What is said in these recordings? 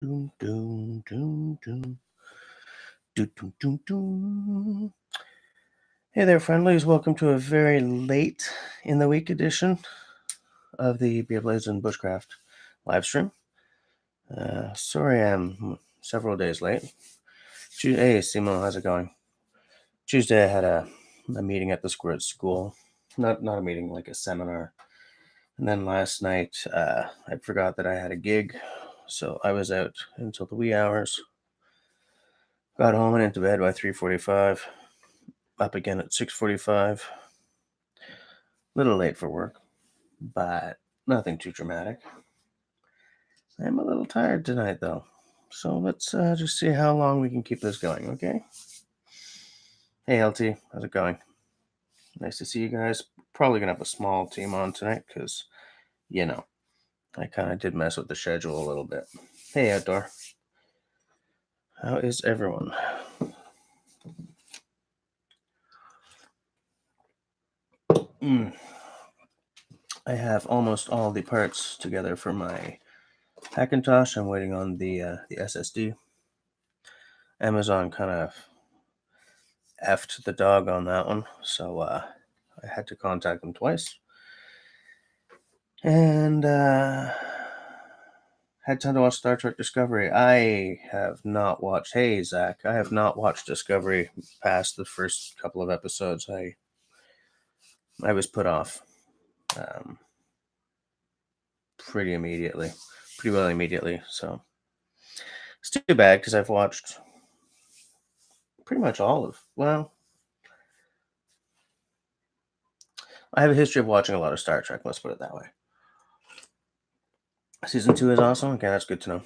Doom, doom, doom, doom. Doom, doom, doom, doom. Hey there, friendlies. Welcome to a very late in the week edition of the Beer Blades and Bushcraft live stream. Sorry I'm several days late. Hey, Simon, how's it going? Tuesday I had a meeting at the school. Not a meeting, like a seminar. And then last night I forgot that I had a gig, so I was out until the wee hours. Got home and into bed by 3:45. Up again at 6:45. Little late for work, but nothing too dramatic. I'm a little tired tonight, though. So let's just see how long we can keep this going, okay? Hey, LT, how's it going? Nice to see you guys. Probably going to have a small team on tonight because, I kind of did mess with the schedule a little bit. Hey, Outdoor. How is everyone? I have almost all the parts together for my Hackintosh. I'm waiting on the SSD. Amazon kind of effed the dog on that one, so I had to contact them twice. And had time to watch Star Trek Discovery. I have not watched. Hey, Zach, I have not watched Discovery past the first couple of episodes. I was put off pretty well immediately. So it's too bad because I've watched pretty much all of. Well, I have a history of watching a lot of Star Trek. Let's put it that way. Season 2 is awesome. Okay, that's good to know.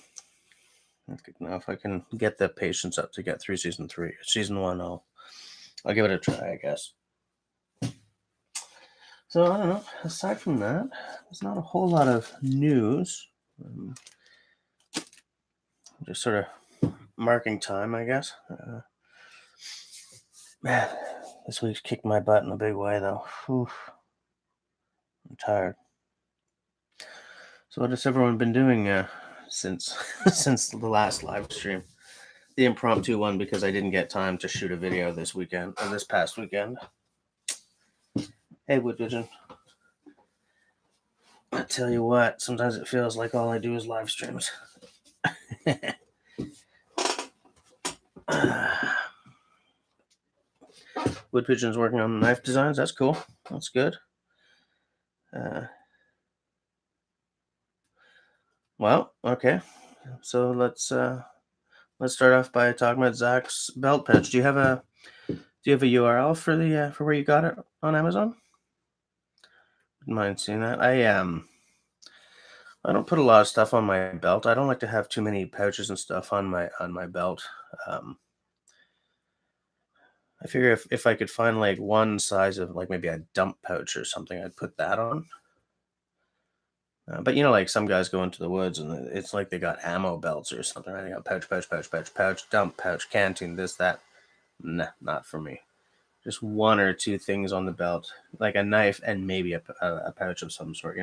That's good to know. If I can get the patience up to get through season 3, season 1, I'll give it a try, I guess. So I don't know. Aside from that, there's not a whole lot of news. Just sort of marking time, I guess. Man, this week's kicked my butt in a big way, though. Oof. I'm tired. So what has everyone been doing since since the last live stream? The impromptu one because I didn't get time to shoot a video this weekend or this past weekend. Hey, Wood Pigeon. I tell you what, sometimes it feels like all I do is live streams. Wood Pigeon's working on knife designs. That's cool. That's good. Well, okay. So let's start off by talking about Zach's belt pouch. Do you have a URL for the for where you got it on Amazon? Wouldn't mind seeing that. I don't put a lot of stuff on my belt. I don't like to have too many pouches and stuff on my belt. I figure if I could find like one size of like maybe a dump pouch or something, I'd put that on. But like some guys go into the woods and it's like they got ammo belts or something. Right? They got pouch, dump pouch, canteen, this, that. Nah, not for me. Just one or two things on the belt, like a knife and maybe a pouch of some sort,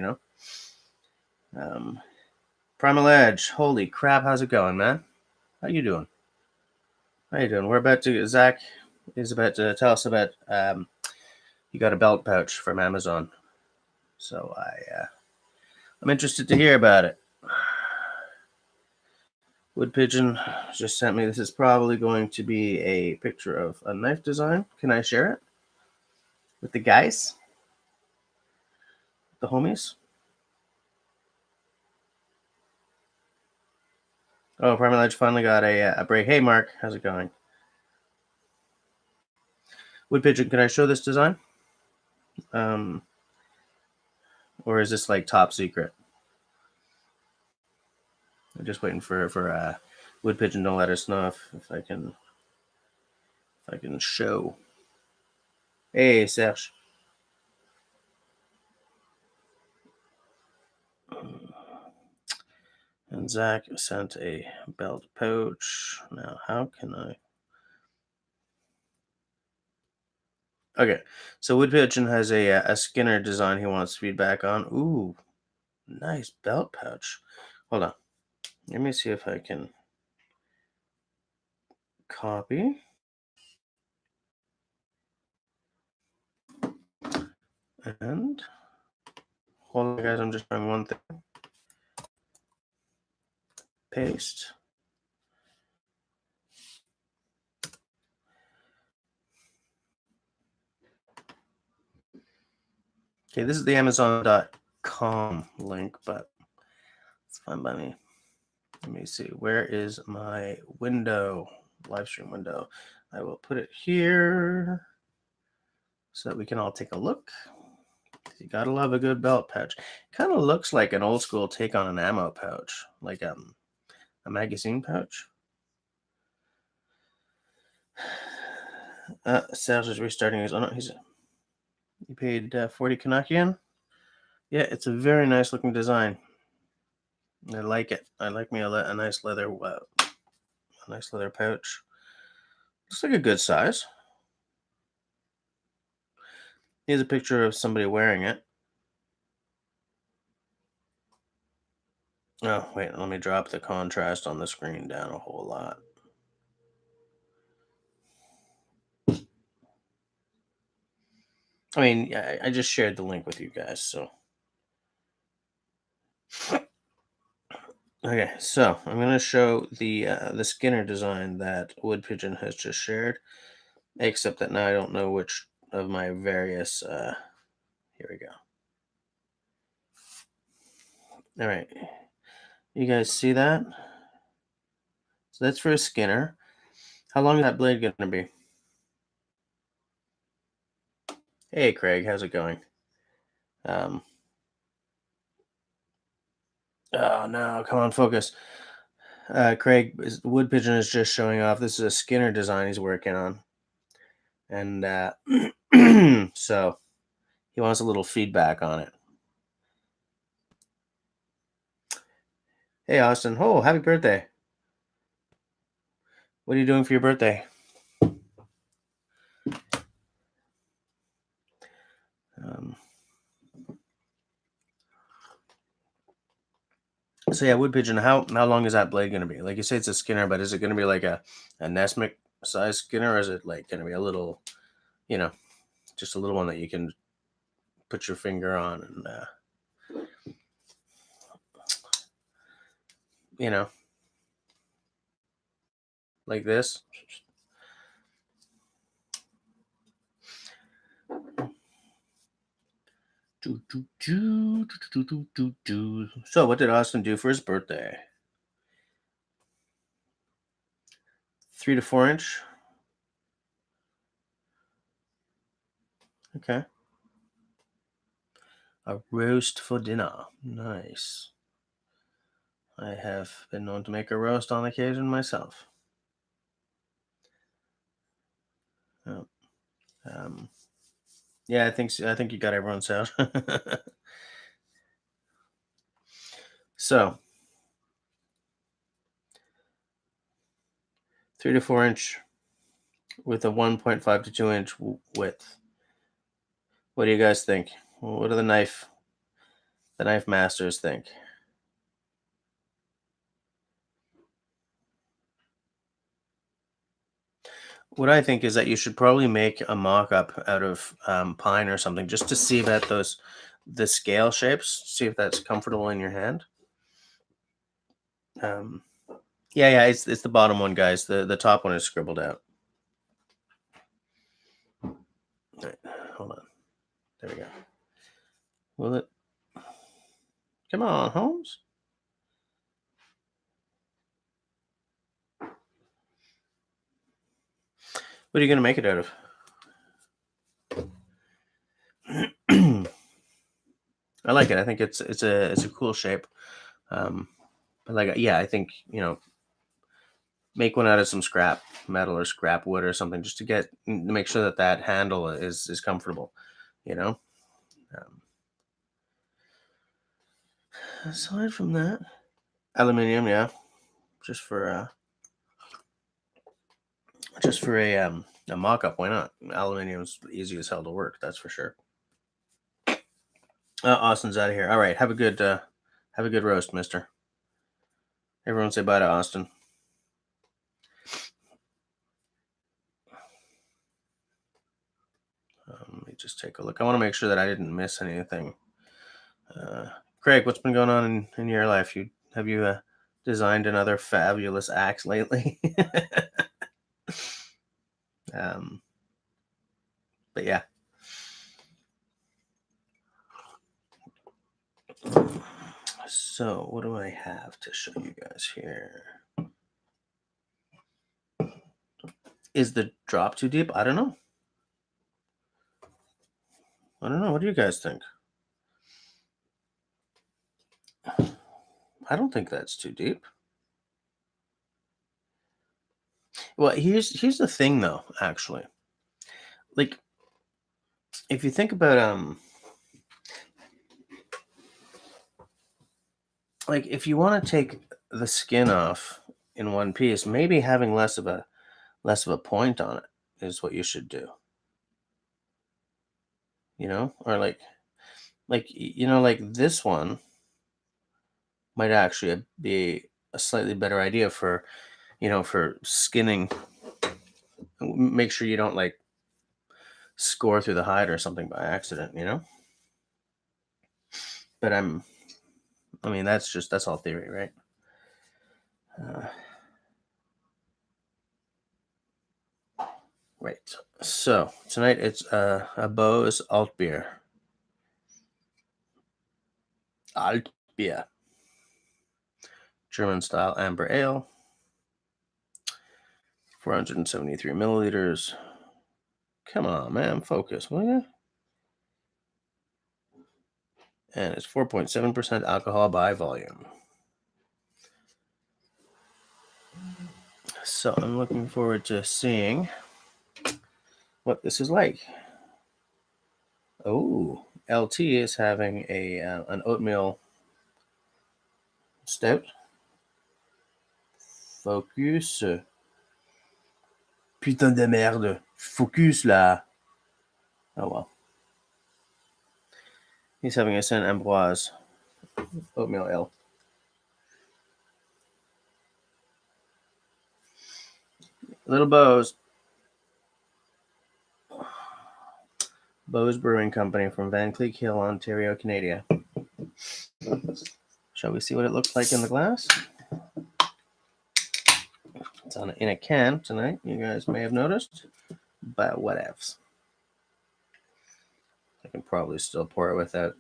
Primal Edge, holy crap, how's it going, man? How you doing? Zach is about to tell us about, you got a belt pouch from Amazon. So I'm interested to hear about it. Wood Pigeon just sent me, this is probably going to be a picture of a knife design. Can I share it with the guys? The homies? Oh, Primal Edge finally got a break. Hey, Mark, how's it going? Wood Pigeon, can I show this design? Or is this like top secret? I'm just waiting for Wood Pigeon to let us know if I can show. Hey, Serge. And Zach sent a belt pouch. Now, how can I? Okay, so Wood Pigeon has a Skinner design he wants feedback on. Ooh, nice belt pouch. Hold on. Let me see if I can copy. And hold on, guys. I'm just trying one thing. Paste. Okay, this is the Amazon.com link, but it's fine by me. Let me see. Where is my window? Live stream window. I will put it here so that we can all take a look. You gotta love a good belt pouch. Kind of looks like an old school take on an ammo pouch, like a magazine pouch. Sales is restarting his. Oh no, he paid 40 Kanakian. Yeah, it's a very nice looking design. I like it. I like me a nice leather pouch. Looks like a good size. Here's a picture of somebody wearing it. Oh, wait, let me drop the contrast on the screen down a whole lot. I mean, I just shared the link with you guys, so. Okay, so I'm going to show the Skinner design that Wood Pigeon has just shared, except that now I don't know which of my various. Here we go. All right, you guys see that? So that's for a Skinner. How long is that blade going to be? Hey, Craig, how's it going? Oh no, come on, focus. Craig, Wood Pigeon is just showing off. This is a Skinner design he's working on. And so he wants a little feedback on it. Hey, Austin. Oh, happy birthday. What are you doing for your birthday? So yeah, Wood Pigeon, how long is that blade going to be? Like you say it's a Skinner, but is it going to be like a Nesmic size Skinner, or is it like going to be a little, just a little one that you can put your finger on and, like this? So what did Austin do for his birthday? 3 to 4 inch. Okay. A roast for dinner. Nice. I have been known to make a roast on occasion myself. Oh, yeah, I think so. I think you got everyone's out. So 3 to 4 inch with a 1.5 to 2 inch width. What do you guys think? What do the knife masters think? What I think is that you should probably make a mock-up out of pine or something, just to see that the scale shapes, see if that's comfortable in your hand. Yeah, it's the bottom one, guys. The top one is scribbled out. All right, hold on. There we go. Will it? Come on, Holmes. What are you gonna make it out of? I like it. I think it's a cool shape. I think make one out of some scrap metal or scrap wood or something, just to make sure that handle is comfortable. Aside from that, aluminium, yeah, just for a mock-up. Why not? Aluminium's easy as hell to work. That's for sure. Austin's out of here. All right, have a good roast, mister. Everyone say bye to Austin. Let me just take a look. I want to make sure that I didn't miss anything. Craig, what's been going on in your life? Have you designed another fabulous axe lately? But yeah. So what do I have to show you guys here? Is the drop too deep? I don't know. What do you guys think? I don't think that's too deep. Well, here's the thing though, actually. Like, if you think about like if you want to take the skin off in one piece, maybe having less of a point on it is what you should do. Or like like this one might actually be a slightly better idea for for skinning. Make sure you don't like score through the hide or something by accident, but I mean that's all theory, right? Right. So tonight it's a Bose Altbier. Altbier. German style amber ale. 473 milliliters. Come on, man, focus, will you? And it's 4.7% alcohol by volume. So I'm looking forward to seeing what this is like. Oh, LT is having an oatmeal stout. Focus. Putain de merde. Focus là. Oh well. He's having a Saint Ambroise oatmeal ale. Little Bose. Bose Brewing Company from Van Cleek Hill, Ontario, Canada. Shall we see what it looks like in the glass? It's in a can tonight. You guys may have noticed, but whatevs. I can probably still pour it without,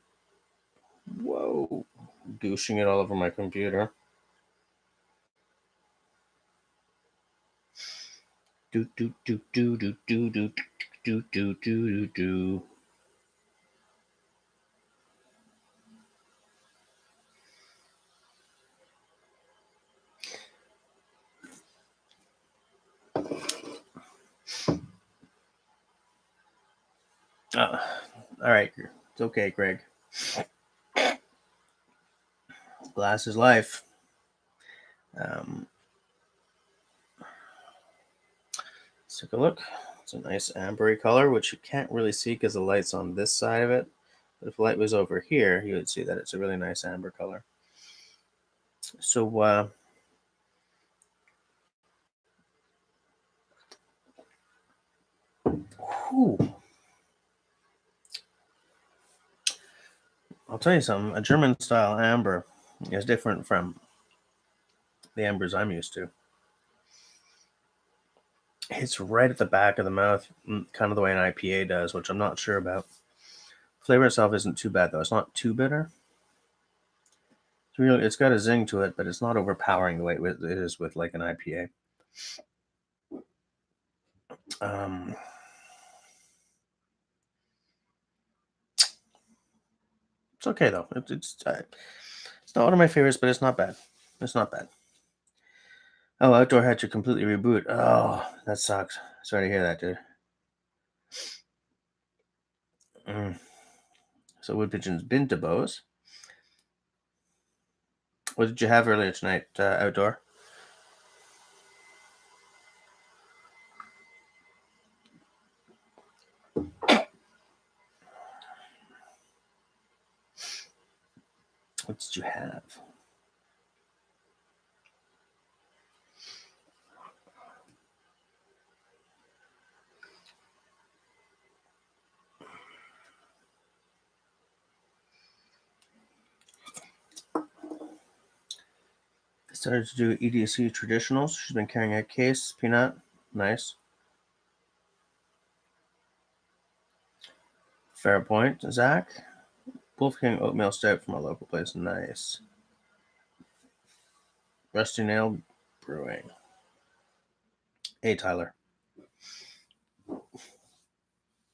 douching it all over my computer. Do do do do do do do do do do do. All right, it's okay, Greg. Glass is life. Let's take a look. It's a nice ambery color, which you can't really see because the light's on this side of it. But if the light was over here, you would see that it's a really nice amber color. So, I'll tell you something. A German-style amber is different from the ambers I'm used to. It's right at the back of the mouth, kind of the way an IPA does, which I'm not sure about. Flavor itself isn't too bad, though. It's not too bitter. It's got a zing to it, but it's not overpowering the way it is with like an IPA. It's okay though. It's not one of my favorites, but it's not bad. It's not bad. Oh, Outdoor had to completely reboot. Oh, that sucks. Sorry to hear that, dude. So Wood Pigeon's been to Bose. What did you have earlier tonight, Outdoor? What did you have? Started to do EDC traditionals. She's been carrying a case. Peanut, nice. Fair point. Zach, Wolf King oatmeal stout from a local place. Nice. Rusty Nail Brewing. Hey, Tyler.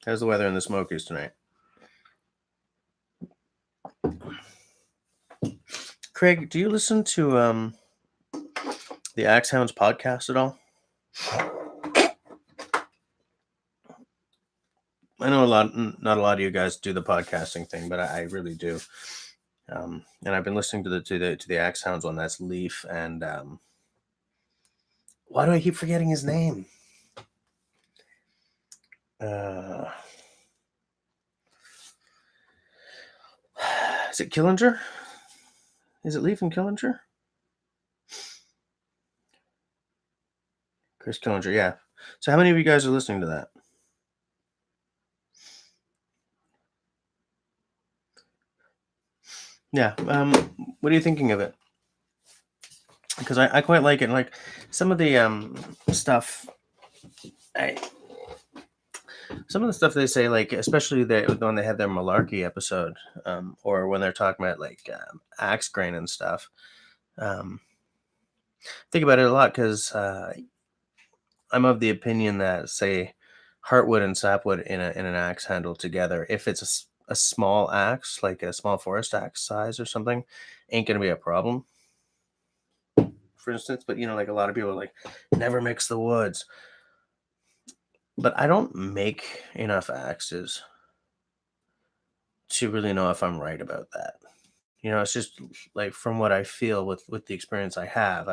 How's the weather in the Smokies tonight? Craig, do you listen to the Axe Hounds podcast at all? I know not a lot of you guys do the podcasting thing, but I really do. And I've been listening to the Axe Hounds one. That's Leaf and why do I keep forgetting his name? Is it Killinger? Is it Leaf and Killinger? Chris Killinger, yeah. So how many of you guys are listening to that? Yeah. What are you thinking of it? Because I quite like it. Like some of the stuff, some of the stuff they say, like especially when they had their malarkey episode, or when they're talking about like axe grain and stuff. Think about it a lot because I'm of the opinion that, say, heartwood and sapwood in an axe handle together, if it's a small axe, like a small forest axe size or something, ain't gonna be a problem. For instance, but like a lot of people are like, never mix the woods. But I don't make enough axes to really know if I'm right about that. It's just like from what I feel with the experience I have.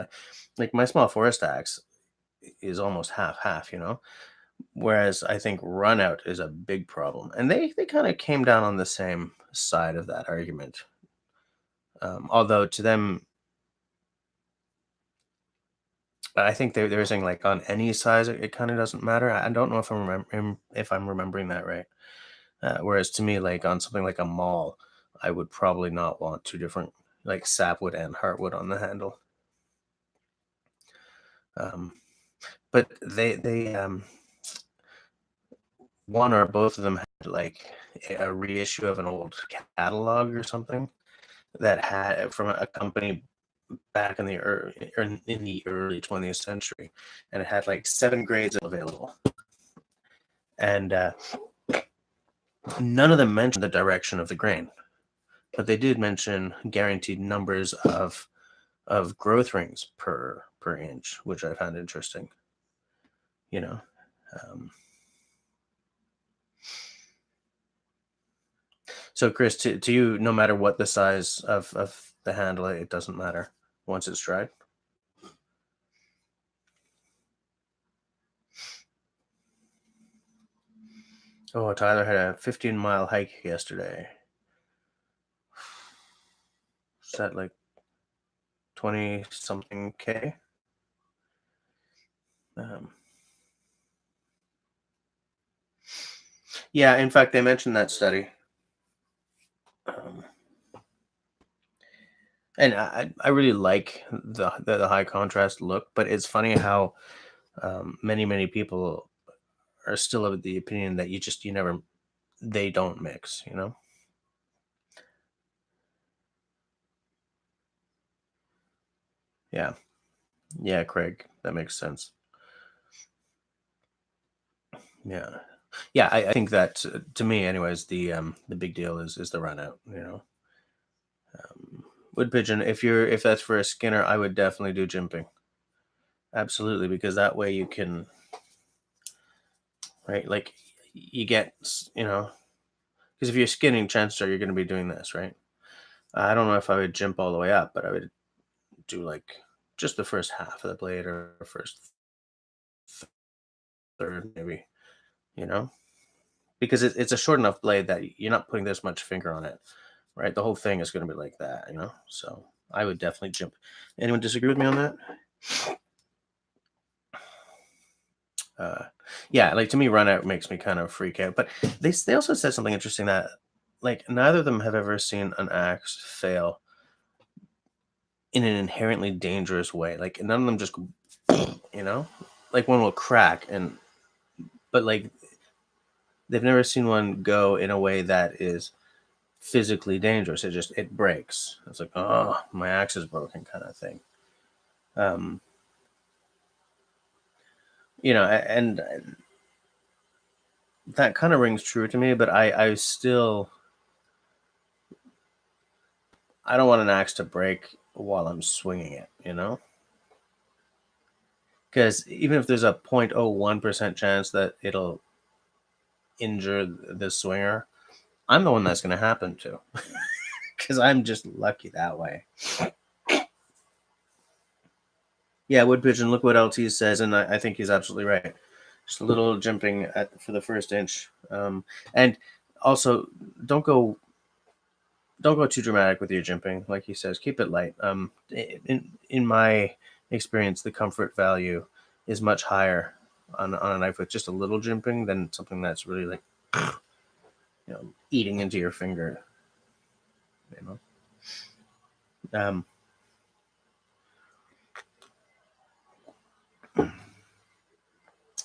Like my small forest axe is almost half, whereas I think run out is a big problem. And they kind of came down on the same side of that argument. Although to them, I think they were saying like on any size, it kind of doesn't matter. I don't know if I'm remembering that right. Whereas to me, like on something like a mall, I would probably not want two different, like sapwood and heartwood on the handle. But they one or both of them had like a reissue of an old catalog or something that had from a company back in the early 20th century, and it had like 7 grades available, and none of them mentioned the direction of the grain, but they did mention guaranteed numbers of growth rings per inch, which I found interesting. So Chris, to you, no matter what the size of the handle, it doesn't matter once it's dried. Oh, Tyler had a 15-mile hike yesterday. Is that like 20-something K? Yeah, in fact, they mentioned that study. And I really like the high contrast look, but it's funny how many people are still of the opinion that they don't mix, Yeah, Craig, that makes sense. Yeah, I think that to me, anyways, the big deal is the run out. Wood pigeon. If that's for a skinner, I would definitely do jimping. Absolutely, because that way you can, right? Like you get, because if you're skinning, chances are you're going to be doing this, right? I don't know if I would jimp all the way up, but I would do like just the first half of the blade or first third, maybe, because it's a short enough blade that you're not putting this much finger on it, right? The whole thing is going to be like that, So I would definitely jump. Anyone disagree with me on that? Yeah, like to me, run out makes me kind of freak out. But they also said something interesting that like neither of them have ever seen an axe fail in an inherently dangerous way. Like none of them just go, like one will crack but like they've never seen one go in a way that is physically dangerous. It breaks. It's like, oh, my axe is broken kind of thing. And that kind of rings true to me, but I still, I don't want an axe to break while I'm swinging it, because even if there's a 0.01% chance that it'll injure the swinger, I'm the one that's going to happen to, because I'm just lucky that way. Yeah, wood pigeon. Look what LT says, and I think he's absolutely right. Just a little jimping for the first inch, and also don't go too dramatic with your jimping. Like he says, keep it light. In my experience, the comfort value is much higher on a knife with just a little jimping than something that's really like eating into your finger.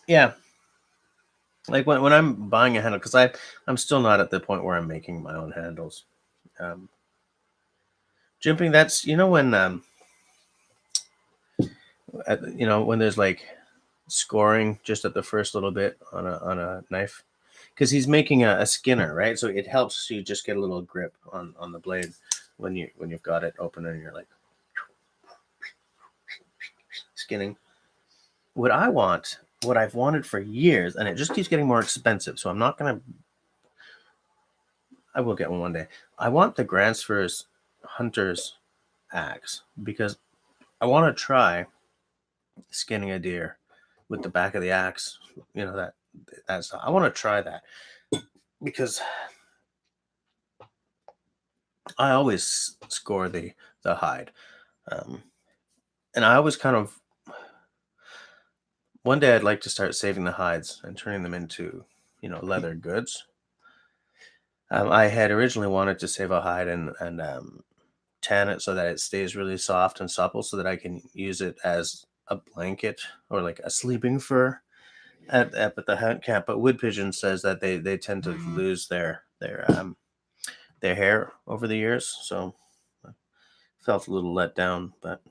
Yeah, like when I'm buying a handle, because I'm still not at the point where I'm making my own handles. Jimping, that's when there's like scoring just at the first little bit on a knife, because he's making a skinner, right? So it helps you just get a little grip on the blade when you've got it open and you're like skinning. What I've wanted for years, and it just keeps getting more expensive, so I will get one day. I want the Gransfors Hunter's axe, because I want to try skinning a deer with the back of the axe. That's I want to try that, because I always score the hide, and I always kind of, one day I'd like to start saving the hides and turning them into leather goods. I had originally wanted to save a hide and tan it so that it stays really soft and supple, so that I can use it as a blanket or like a sleeping fur at the hunt camp. But wood pigeon says that they tend to lose their hair over the years, so I felt a little let down. But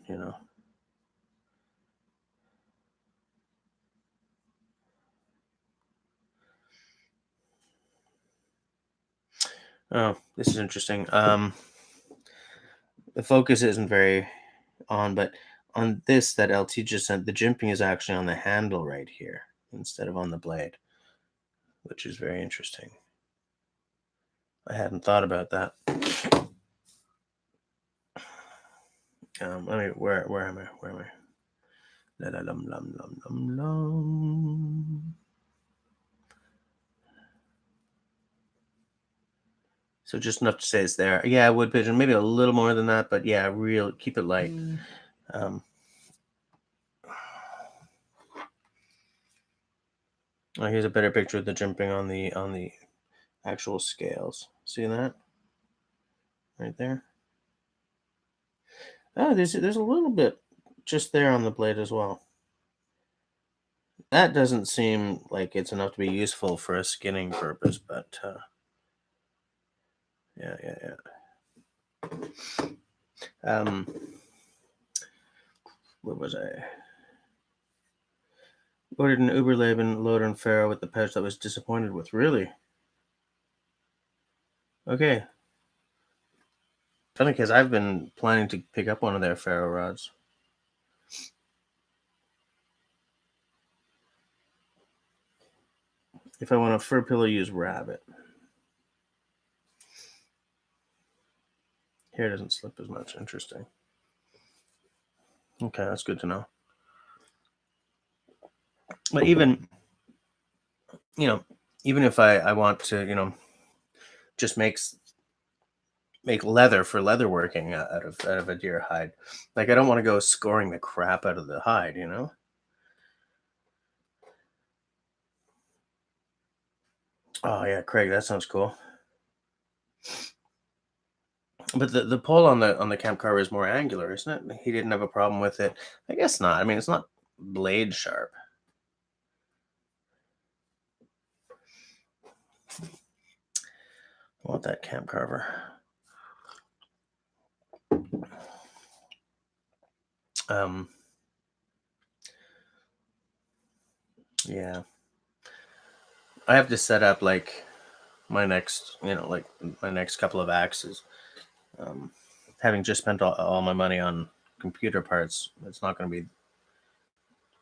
oh, this is interesting. The focus isn't very on, but on this that LT just sent, the jimping is actually on the handle right here instead of on the blade, which is very interesting. I hadn't thought about that. Let me. Where am I? Where am I? La, la, lum, lum, lum, lum, lum. So just enough to say it's there. Yeah, wood pigeon, maybe a little more than that, but yeah, keep it light. Oh, here's a better picture of the jimping on the actual scales. See that? Right there. Oh, there's a little bit just there on the blade as well. That doesn't seem like it's enough to be useful for a skinning purpose, but yeah. Where was I? Ordered an Uberleben loader and ferro with the pouch that was disappointed with. Really? Okay. Funny, because I've been planning to pick up one of their ferro rods. If I want a fur pillow, use rabbit. Hair doesn't slip as much. Interesting. Okay, that's good to know. But even if I want to, just make leather for leather working out of a deer hide, like I don't want to go scoring the crap out of the hide, Oh yeah, Craig, that sounds cool. But the pole on the camp carver is more angular, isn't it? He didn't have a problem with it. I guess not. I mean, it's not blade sharp. I want that camp carver. Yeah. I have to set up like my next, like my next couple of axes. Having just spent all my money on computer parts, it's not going to be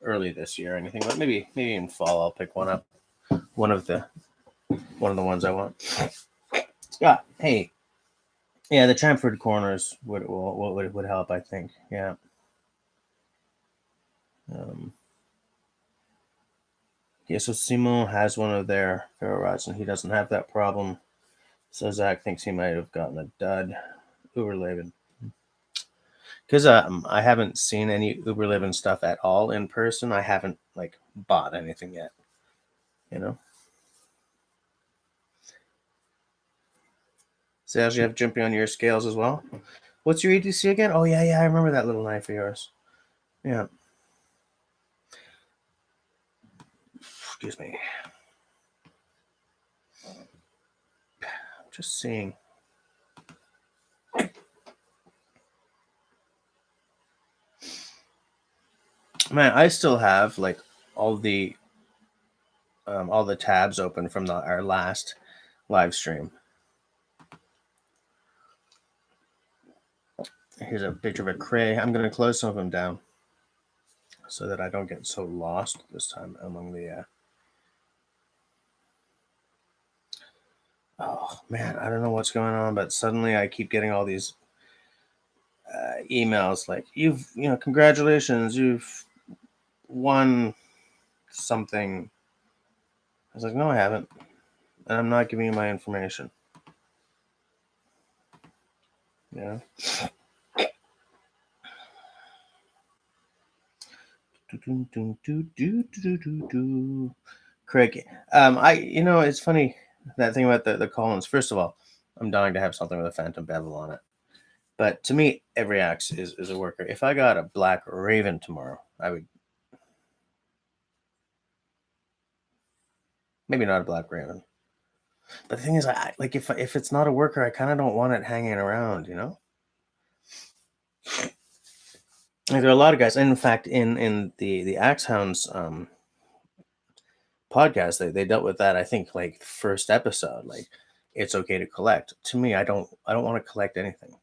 early this year or anything, but maybe in fall I'll pick one up. One of the ones I want. Yeah. Hey. Yeah, the chamfered corners would help, I think. Yeah. Yeah, so Simon has one of their ferro rods, and he doesn't have that problem. So Zach thinks he might have gotten a dud. Uberleben. Because I haven't seen any Uberleben stuff at all in person. I haven't like bought anything yet. Serge, you have jumping on your scales as well. What's your EDC again? Oh yeah, I remember that little knife of yours. Yeah. Excuse me. I'm just seeing. Man, I still have like all the tabs open from our last live stream. Here's a picture of a cray. I'm going to close some of them down so that I don't get so lost this time among the. Oh man, I don't know what's going on, but suddenly I keep getting all these emails like congratulations, you've won something. I was like, no, I haven't, and I'm not giving you my information. Yeah. Craig, it's funny that thing about the Collins. First of all, I'm dying to have something with a phantom bevel on it. But to me, every axe is a worker. If I got a black Raven tomorrow, I would. Maybe not a black Raven. But the thing is, I like if it's not a worker, I kind of don't want it hanging around, Like, there are a lot of guys, and in fact, in the Axe Hounds podcast, they dealt with that. I think like first episode, like it's okay to collect. To me, I don't want to collect anything.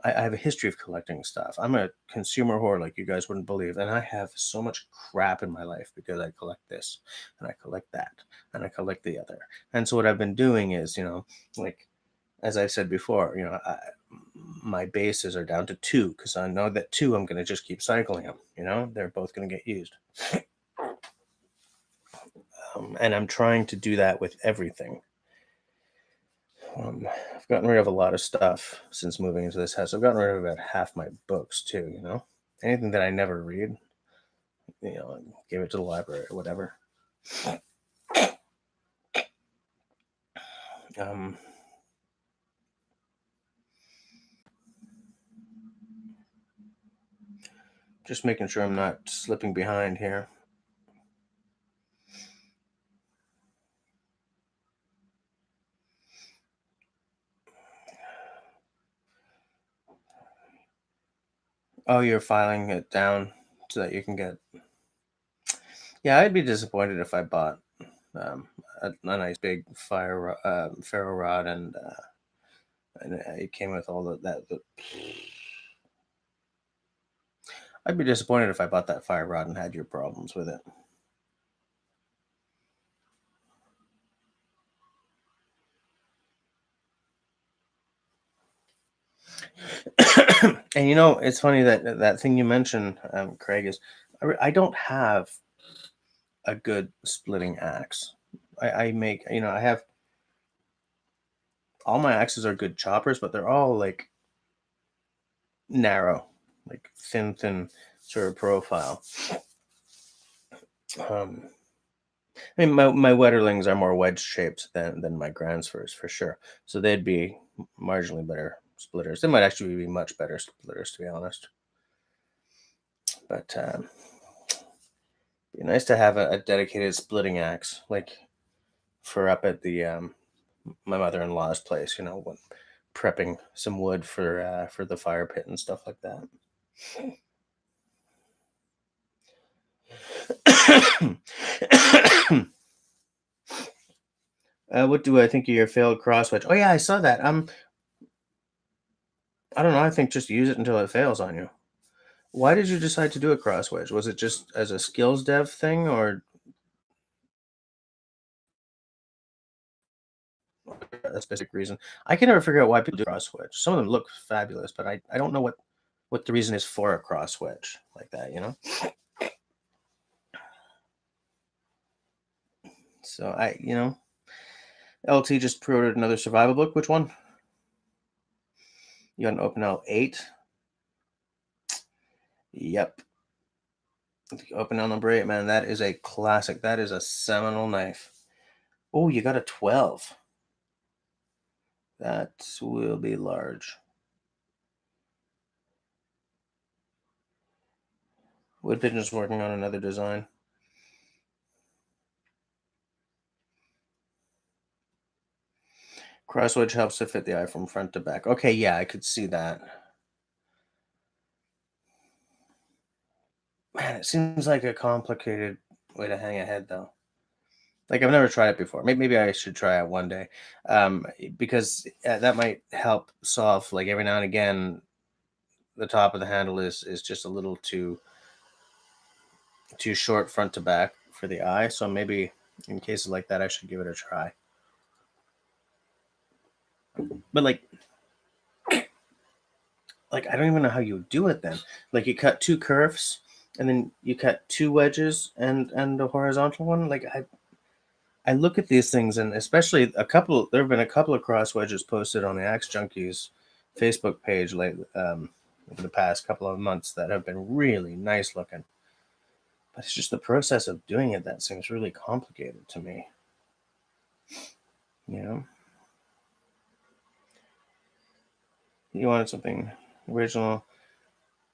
I have a history of collecting stuff. I'm a consumer whore like you guys wouldn't believe, and I have so much crap in my life because I collect this and I collect that and I collect the other. And so what I've been doing is, like as I've said before, my bases are down to 2 because I know that 2 I'm going to just keep cycling them. They're both going to get used. And I'm trying to do that with everything. I've gotten rid of a lot of stuff since moving into this house. I've gotten rid of about half my books too, anything that I never read, give it to the library or whatever. Just making sure I'm not slipping behind here. Oh, you're filing it down so that you can get. Yeah, I'd be disappointed if I bought a nice big ferro rod and it came with all that. I'd be disappointed if I bought that fire rod and had your problems with it. And it's funny that thing you mentioned, Craig, is I don't have a good splitting axe. I make, I have all my axes are good choppers, but they're all like narrow, like thin sort of profile. I mean, my Wetterlings are more wedge shaped than my Gransfors for sure, so they'd be marginally better splitters. They might actually be much better splitters, to be honest. But be nice to have a dedicated splitting axe, like for up at the my mother-in-law's place. When prepping some wood for the fire pit and stuff like that. What do I think of your failed cross wedge? Oh yeah, I saw that. I don't know. I think just use it until it fails on you. Why did you decide to do a cross wedge? Was it just as a skills dev thing, or a specific reason? I can never figure out why people do cross wedge. Some of them look fabulous, but I don't know what the reason is for a cross wedge like that. So LT just pre-ordered another survival book. Which one? You got an Open L8? Yep. Open L number 8, man. That is a classic. That is a seminal knife. Oh, you got a 12. That will be large. Wood Pigeon's working on another design. Cross wedge helps to fit the eye from front to back. Okay, yeah, I could see that. Man, it seems like a complicated way to hang a head, though. Like, I've never tried it before. Maybe I should try it one day, because that might help solve, like, every now and again, the top of the handle is just a little too short front to back for the eye. So maybe in cases like that, I should give it a try. But like I don't even know how you do it then. Like, you cut two curves and then you cut two wedges and a horizontal one. Like, I look at these things, and especially there have been a couple of cross wedges posted on the Axe Junkies Facebook page over the past couple of months that have been really nice looking. But it's just the process of doing it that seems really complicated to me. You wanted something original.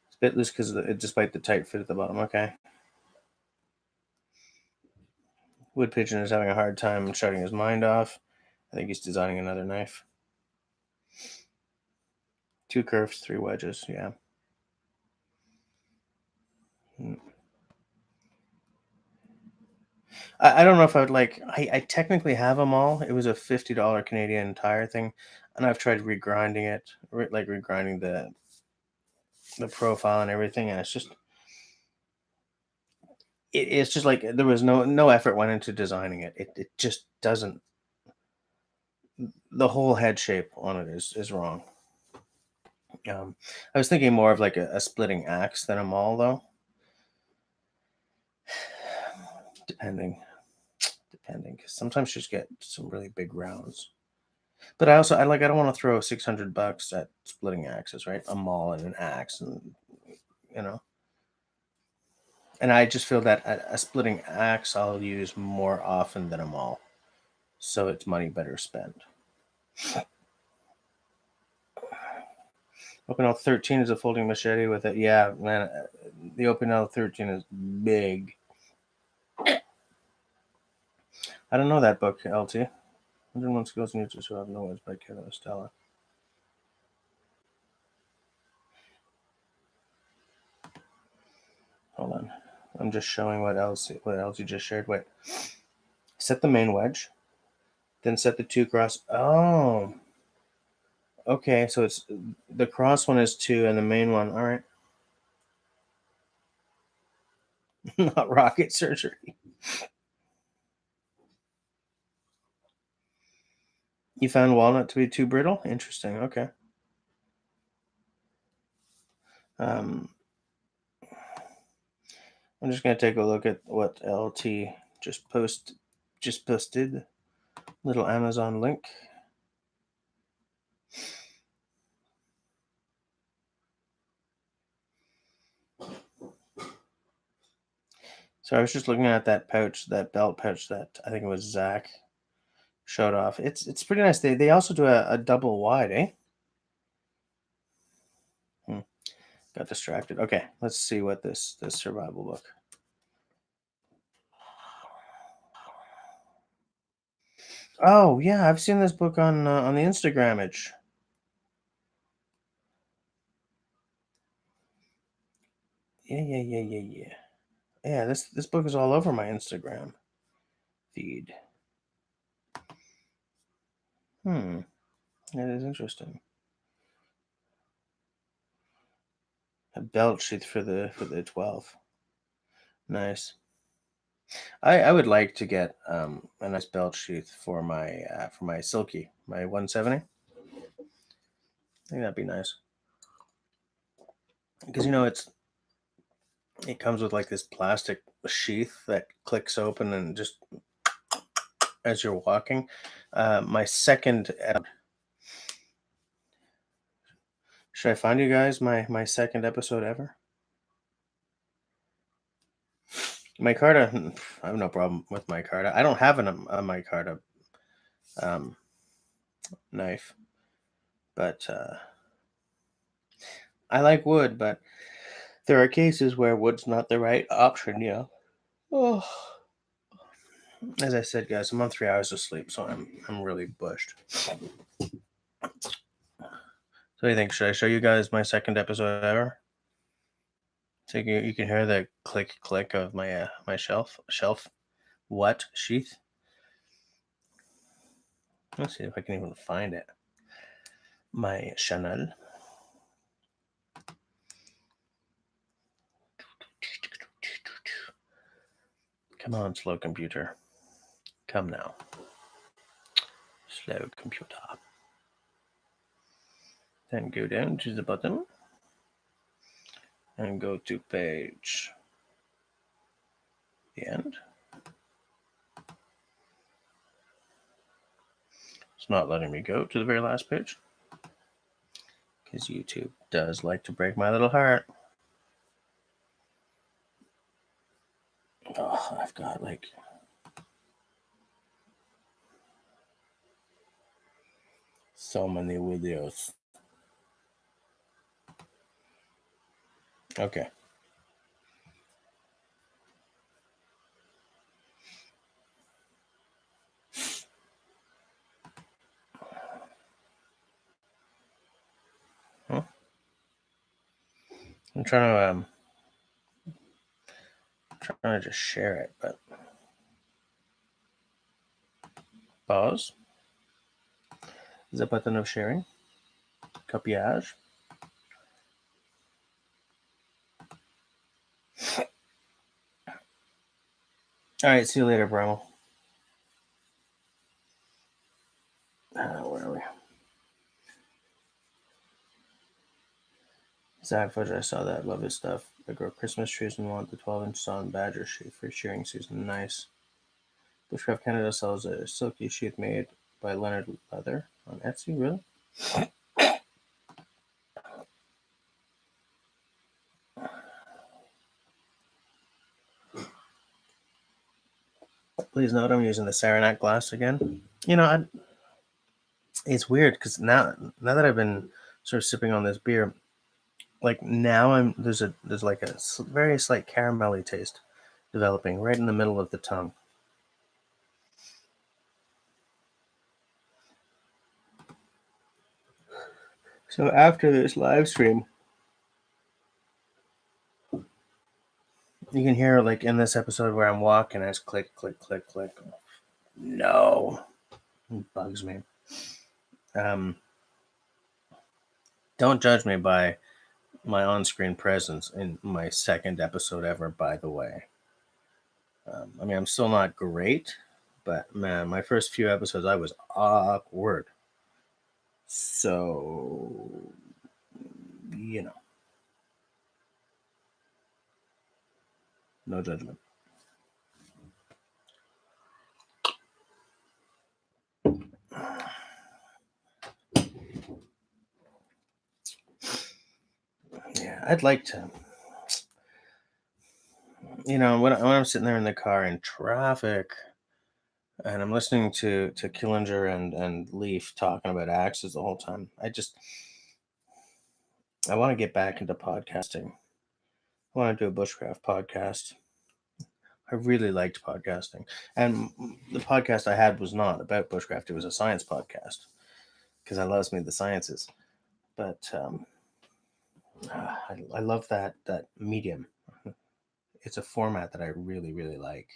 It's a bit loose despite the tight fit at the bottom. Okay. Wood Pigeon is having a hard time shutting his mind off. I think he's designing another knife. Two curves, three wedges. Yeah. I don't know if I would like. I technically have them all. It was a $50 Canadian Tire thing, and I've tried regrinding it, like regrinding the profile and everything, and it's just like there was no effort went into designing it. It just doesn't. The whole head shape on it is wrong. I was thinking more of like a splitting axe than a maul, though. Depending, because sometimes you just get some really big rounds. But I don't want to throw $600 at splitting axes, right? A maul and an axe, and you know. And I just feel that a splitting axe I'll use more often than a maul, so it's money better spent. Open L13 is a folding machete with it. Yeah, man, the Open L13 is big. I don't know that book, LT. 101 Skills Needs to Survive No Words by Kevin Estella. Hold on. I'm just showing what LT just shared. Wait. Set the main wedge. Then set the two cross. Oh. Okay, so it's the cross one is 2 and the main one. All right. Not rocket surgery. You found walnut to be too brittle? Interesting. Okay. I'm just gonna take a look at what LT just posted. Little Amazon link. So I was just looking at that pouch, that belt pouch that I think it was Zach showed off. It's pretty nice. They also do a double wide, eh? Got distracted. Okay, let's see what this survival book. Oh yeah, I've seen this book on the Instagrammage. Yeah. Yeah, this book is all over my Instagram feed. That is interesting. A belt sheath for the 12. Nice. I would like to get a nice belt sheath for my silky, my 170. I think that'd be nice because it comes with like this plastic sheath that clicks open and just as you're walking. My second should I find you guys my second episode ever? Micarta, I have no problem with micarta. I don't have a micarta um, knife, but I like wood. But there are cases where wood's not the right option. Oh, as I said, guys, I'm on 3 hours of sleep, so I'm really bushed. So what do you think? Should I show you guys my second episode ever? So you can hear the click click of my shelf what sheath. Let's see if I can even find it. My Chanel. Come on, slow computer. Come now. Slow computer. Then go down to the bottom and go to page the end. It's not letting me go to the very last page because YouTube does like to break my little heart. Oh, I've got like so many videos. Okay. Huh? I'm trying to just share it, but pause. Is that button of sharing? Copiage. All right, see you later, bro. Where are we? Zach Fudge, I saw that. Love his stuff. I grow Christmas trees and want the 12-inch sawn badger sheath for shearing season. Nice. Bushcraft Canada sells a silky sheath made by Leonard Leather on Etsy. Really? Please note I'm using the Saranac glass again. It's weird because now that I've been sort of sipping on this beer, like now there's like a very slight caramelly taste developing right in the middle of the tongue. So after this live stream, you can hear like in this episode where I'm walking, it's click, click, click, click. No, it bugs me. Don't judge me by my on-screen presence in my second episode ever. By the way, I mean I'm still not great, but man, my first few episodes I was awkward. So no judgment. Yeah, I'd like to. When I'm sitting there in the car in traffic, and I'm listening to Killinger and Leaf talking about axes the whole time, I want to get back into podcasting. I want to do a bushcraft podcast. I really liked podcasting. And the podcast I had was not about bushcraft. It was a science podcast because I loves me the sciences. But I love that medium. It's a format that I really, really like.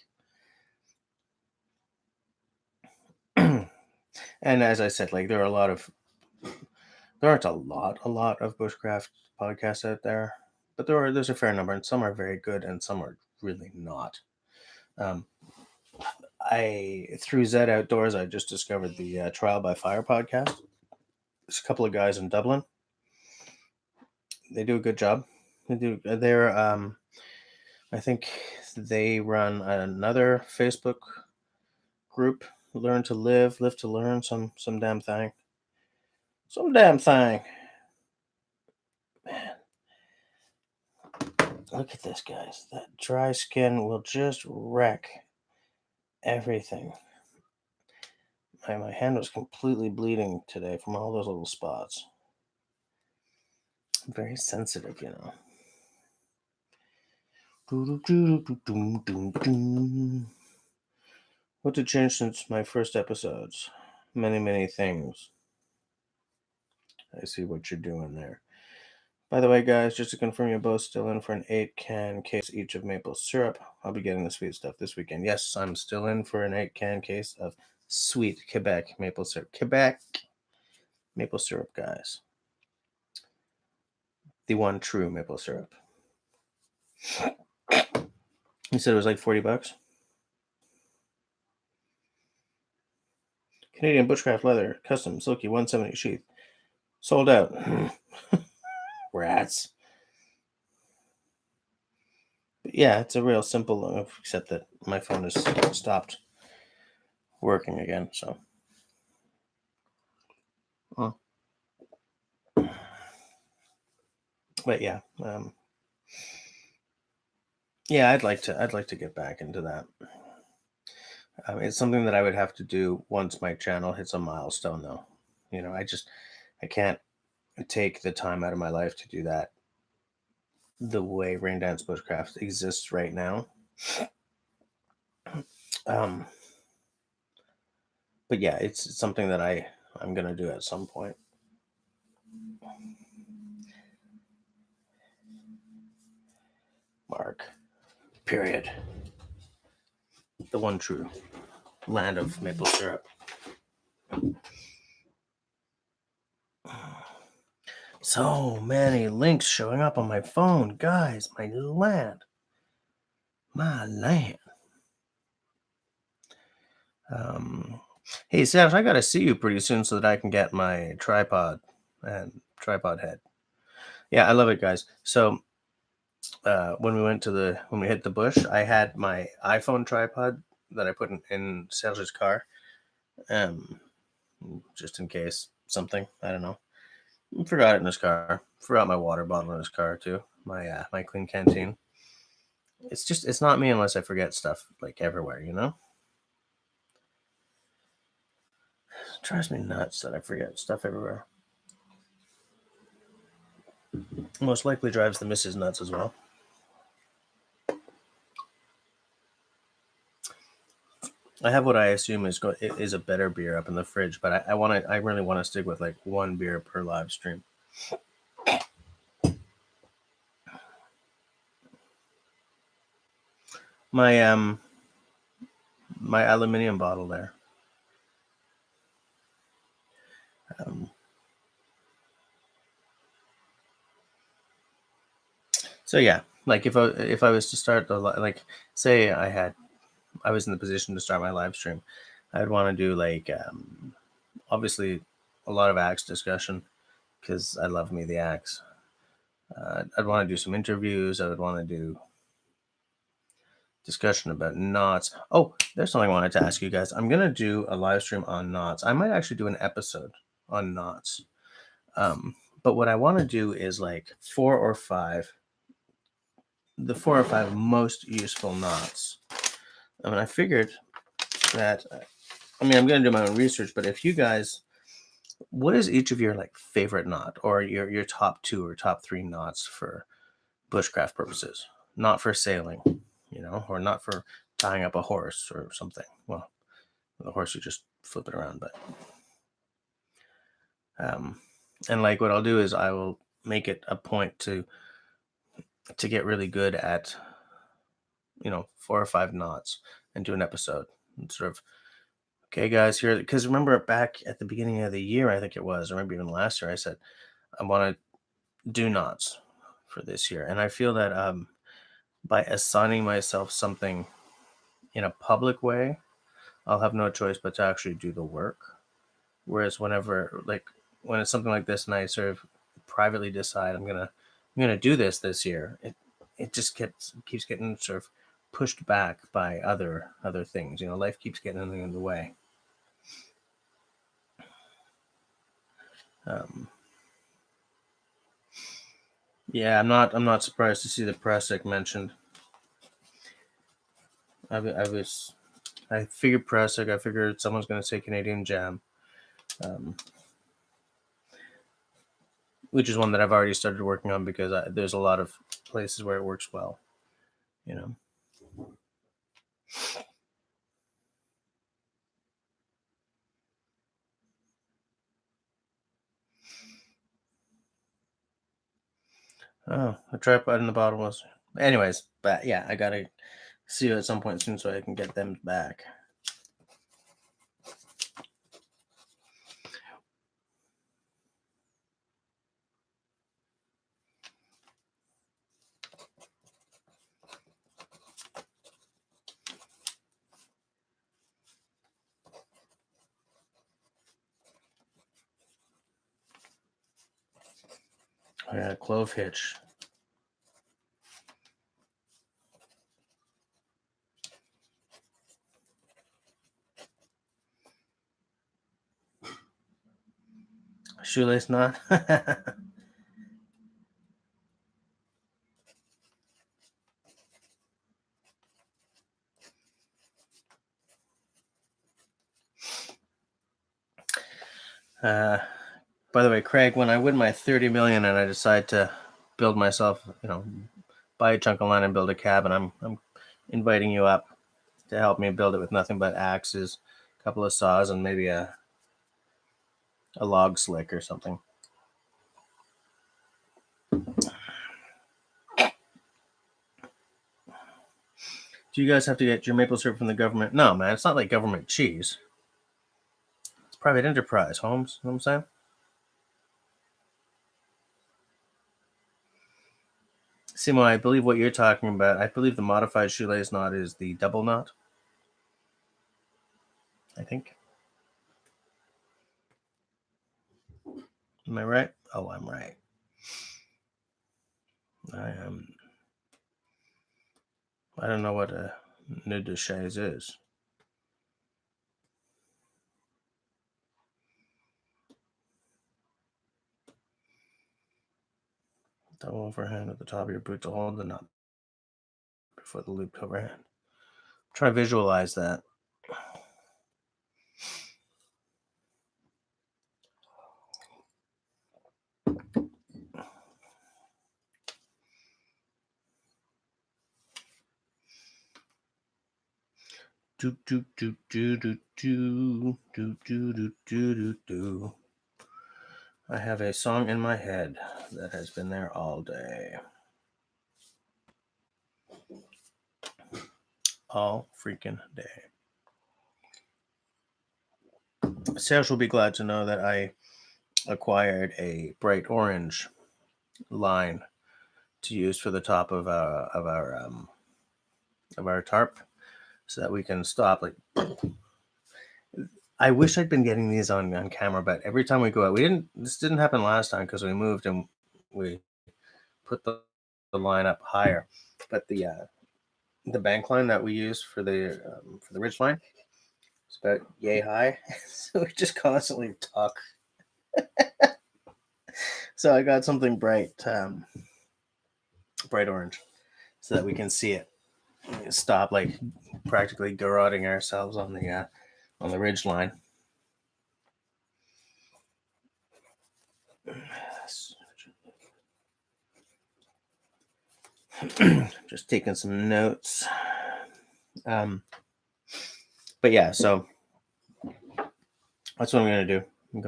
And as I said, like there aren't a lot of bushcraft podcasts out there, but there's a fair number, and some are very good, and some are really not. Through Zed Outdoors, I just discovered the Trial by Fire podcast. There's a couple of guys in Dublin. They do a good job. I think they run another Facebook group, Learn to Live to Learn, some damn thing. Some damn thing. Man. Look at this, guys. That dry skin will just wreck everything. My hand was completely bleeding today from all those little spots. I'm very sensitive, you know. What did change since my first episodes? Many, many things. I see what you're doing there. By the way, guys, just to confirm, you're both still in for an 8-can case each of maple syrup. I'll be getting the sweet stuff this weekend. Yes, I'm still in for an 8-can case of sweet Quebec maple syrup. Quebec maple syrup, guys. The one true maple syrup. You said it was like $40? Canadian Bushcraft leather, custom, silky, 170 sheath. Sold out. Rats. But yeah, it's a real simple, except that my phone has stopped working again, so. But yeah, yeah, I'd like to get back into that. It's something that I would have to do once my channel hits a milestone, though. You know, I can't take the time out of my life to do that the way Rain Dance Bushcraft exists right now. But yeah, it's something that I'm gonna do at some point. Mark. Period. The one true land of maple syrup. So many links showing up on my phone, guys. My land. Hey, Sash, I gotta see you pretty soon so that I can get my tripod and tripod head. Yeah, I love it, guys. So when we hit the bush, I had my iPhone tripod that I put in Serge's car, just in case something. I don't know. Forgot it in his car. Forgot my water bottle in his car too. My clean canteen. It's not me unless I forget stuff like everywhere, you know. It drives me nuts that I forget stuff everywhere. Most likely drives the missus nuts as well. I have what I assume is a better beer up in the fridge, but I really want to stick with like one beer per live stream. My my aluminum bottle there. So yeah, like if I was to start like say I was in the position to start my live stream, I'd want to do like obviously a lot of axe discussion because I love me the axe. I'd want to do some interviews. I would want to do discussion about knots. Oh, there's something I wanted to ask you guys. I'm gonna do a live stream on knots. I might actually do an episode on knots. But what I want to do is like the 4 or 5 most useful knots. I mean, I figured that, I'm going to do my own research, but if you guys What is each of your like favorite knot, or your top 2 or top 3 knots for bushcraft purposes? Not for sailing, or not for tying up a horse or something. Well, the horse you just flip it around, but um and like what I'll do is I will make it a point to get really good at 4 or 5 knots and do an episode and sort of, okay guys, here, because remember back at the beginning of the year, I think it was, or maybe even last year, I said I want to do knots for this year. And I feel that by assigning myself something in a public way, I'll have no choice but to actually do the work. Whereas when it's something like this and I sort of privately decide I'm gonna do this year, it just keeps getting sort of pushed back by other things. Life keeps getting in the way. Um, yeah, I'm not surprised to see the Prusik mentioned. I figured Prusik. I figured someone's going to say Canadian Jam, um, which is one that I've already started working on because there's a lot of places where it works well. Oh, the tripod in the bottom was. Anyways, but yeah, I gotta see you at some point soon so I can get them back. I got a clove hitch. Shoelace knot. By the way, Craig, when I win my 30 million and I decide to build myself, buy a chunk of land and build a cabin, I'm inviting you up to help me build it with nothing but axes, a couple of saws, and maybe a log slick or something. Do you guys have to get your maple syrup from the government? No, man, it's not like government cheese. It's private enterprise, Holmes. You know what I'm saying? Simo, I believe what you're talking about. I believe the modified shoelace knot is the double knot. I think. Am I right? Oh, I'm right. I am. I don't know what a nœud de chaise is. Double overhand at the top of your boot to hold the knot before the looped overhand. Try to visualize that. Do do do do do do do do do do do. I have a song in my head that has been there all day. All freaking day. Serge will be glad to know that I acquired a bright orange line to use for the top of our tarp, so that we can stop. Like, I wish I'd been getting these on camera, but every time we go out, this didn't happen last time because we moved and we put the line up higher. But the bank line that we use for the ridge line, it's about yay high, so we just constantly talk. So I got something bright orange, so that we can see it. Stop, like, practically garroting ourselves on the ridge line. Just taking some notes. But yeah, so that's what I'm gonna do. I'm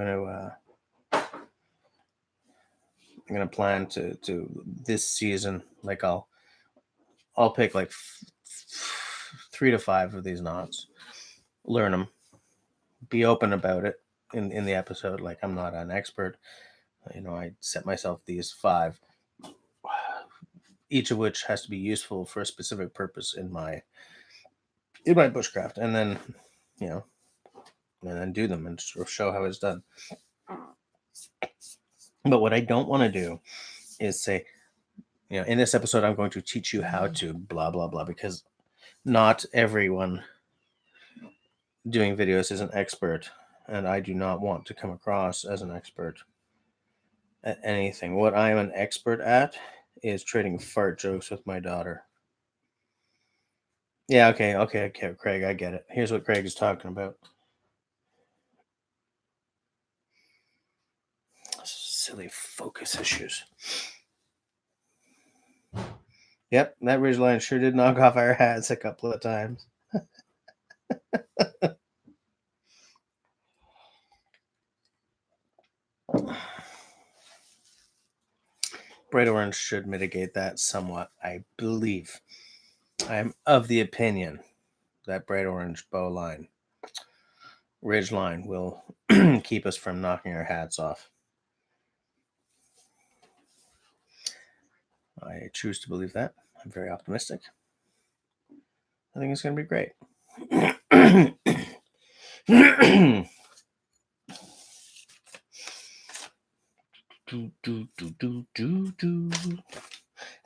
gonna plan to this season. Like I'll pick like 3 to 5 of these knots, learn them, be open about it in the episode. Like I'm not an expert. I set myself these 5, each of which has to be useful for a specific purpose in my bushcraft, and then and then do them and show how it's done. But what I don't want to do is say, in this episode, I'm going to teach you how to blah, blah, blah, because not everyone doing videos is an expert, and I do not want to come across as an expert at anything. What I am an expert at is trading fart jokes with my daughter. Yeah, okay, Craig, I get it. Here's what Craig is talking about. Silly focus issues. Yep, that ridgeline sure did knock off our hats a couple of times. Bright orange should mitigate that somewhat, I believe. I am of the opinion that bright orange bow line, ridge line, will keep us from knocking our hats off. I choose to believe that. I'm very optimistic. I think it's going to be great. I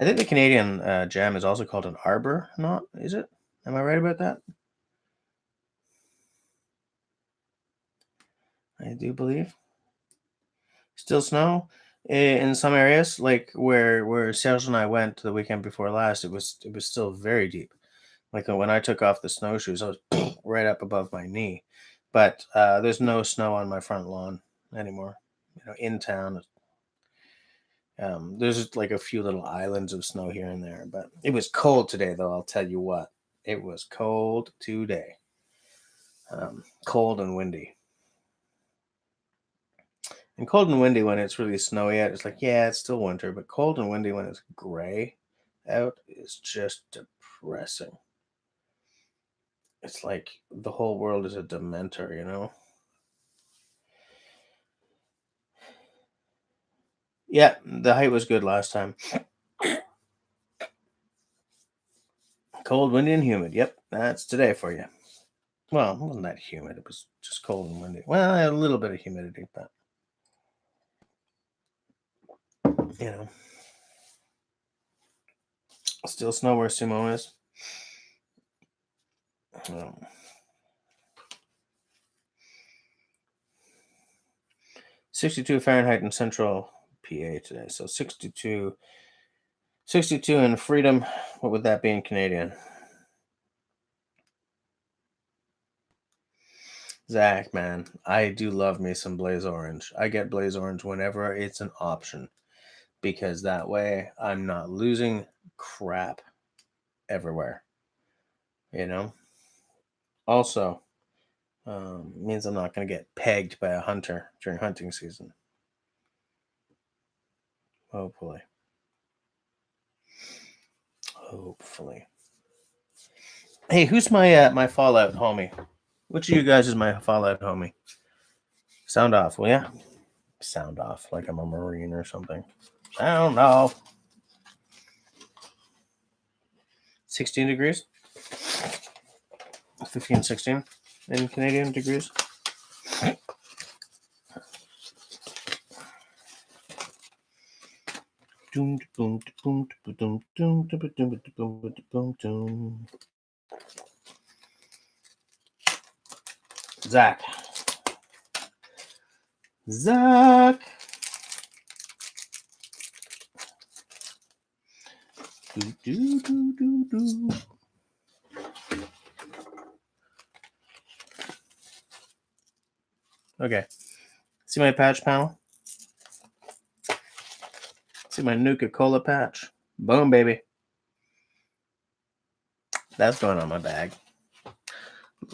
think the Canadian jam is also called an arbor knot, is it? Am I right about that? I do believe. Still snow in some areas, like where Serge and I went the weekend before last. It was still very deep. Like when I took off the snowshoes, I was right up above my knee. But there's no snow on my front lawn anymore. In town, there's like a few little islands of snow here and there. But it was cold today, though. I'll tell you what, it was cold today. Cold and windy. And cold and windy when it's really snowy out, it's like, yeah, it's still winter. But cold and windy when it's gray out is just depressing. It's like the whole world is a dementor, Yeah, the height was good last time. Cold, windy, and humid. Yep, that's today for you. Well, it wasn't that humid. It was just cold and windy. Well, a little bit of humidity, but still snow where Sumo is. 62 Fahrenheit in central PA today. So 62 in Freedom. What would that be in Canadian? Zach, man, I do love me some Blaze Orange. I get Blaze Orange whenever it's an option, because that way I'm not losing crap everywhere. Also, means I'm not going to get pegged by a hunter during hunting season. Hopefully. Hey, who's my Fallout homie? Which of you guys is my Fallout homie? Sound off, will ya? Sound off, like I'm a Marine or something. Sound off. 16 degrees? 15, 16 in Canadian degrees. Zach. Okay. See my patch panel? See my Nuka-Cola patch. Boom, baby. That's going on my bag.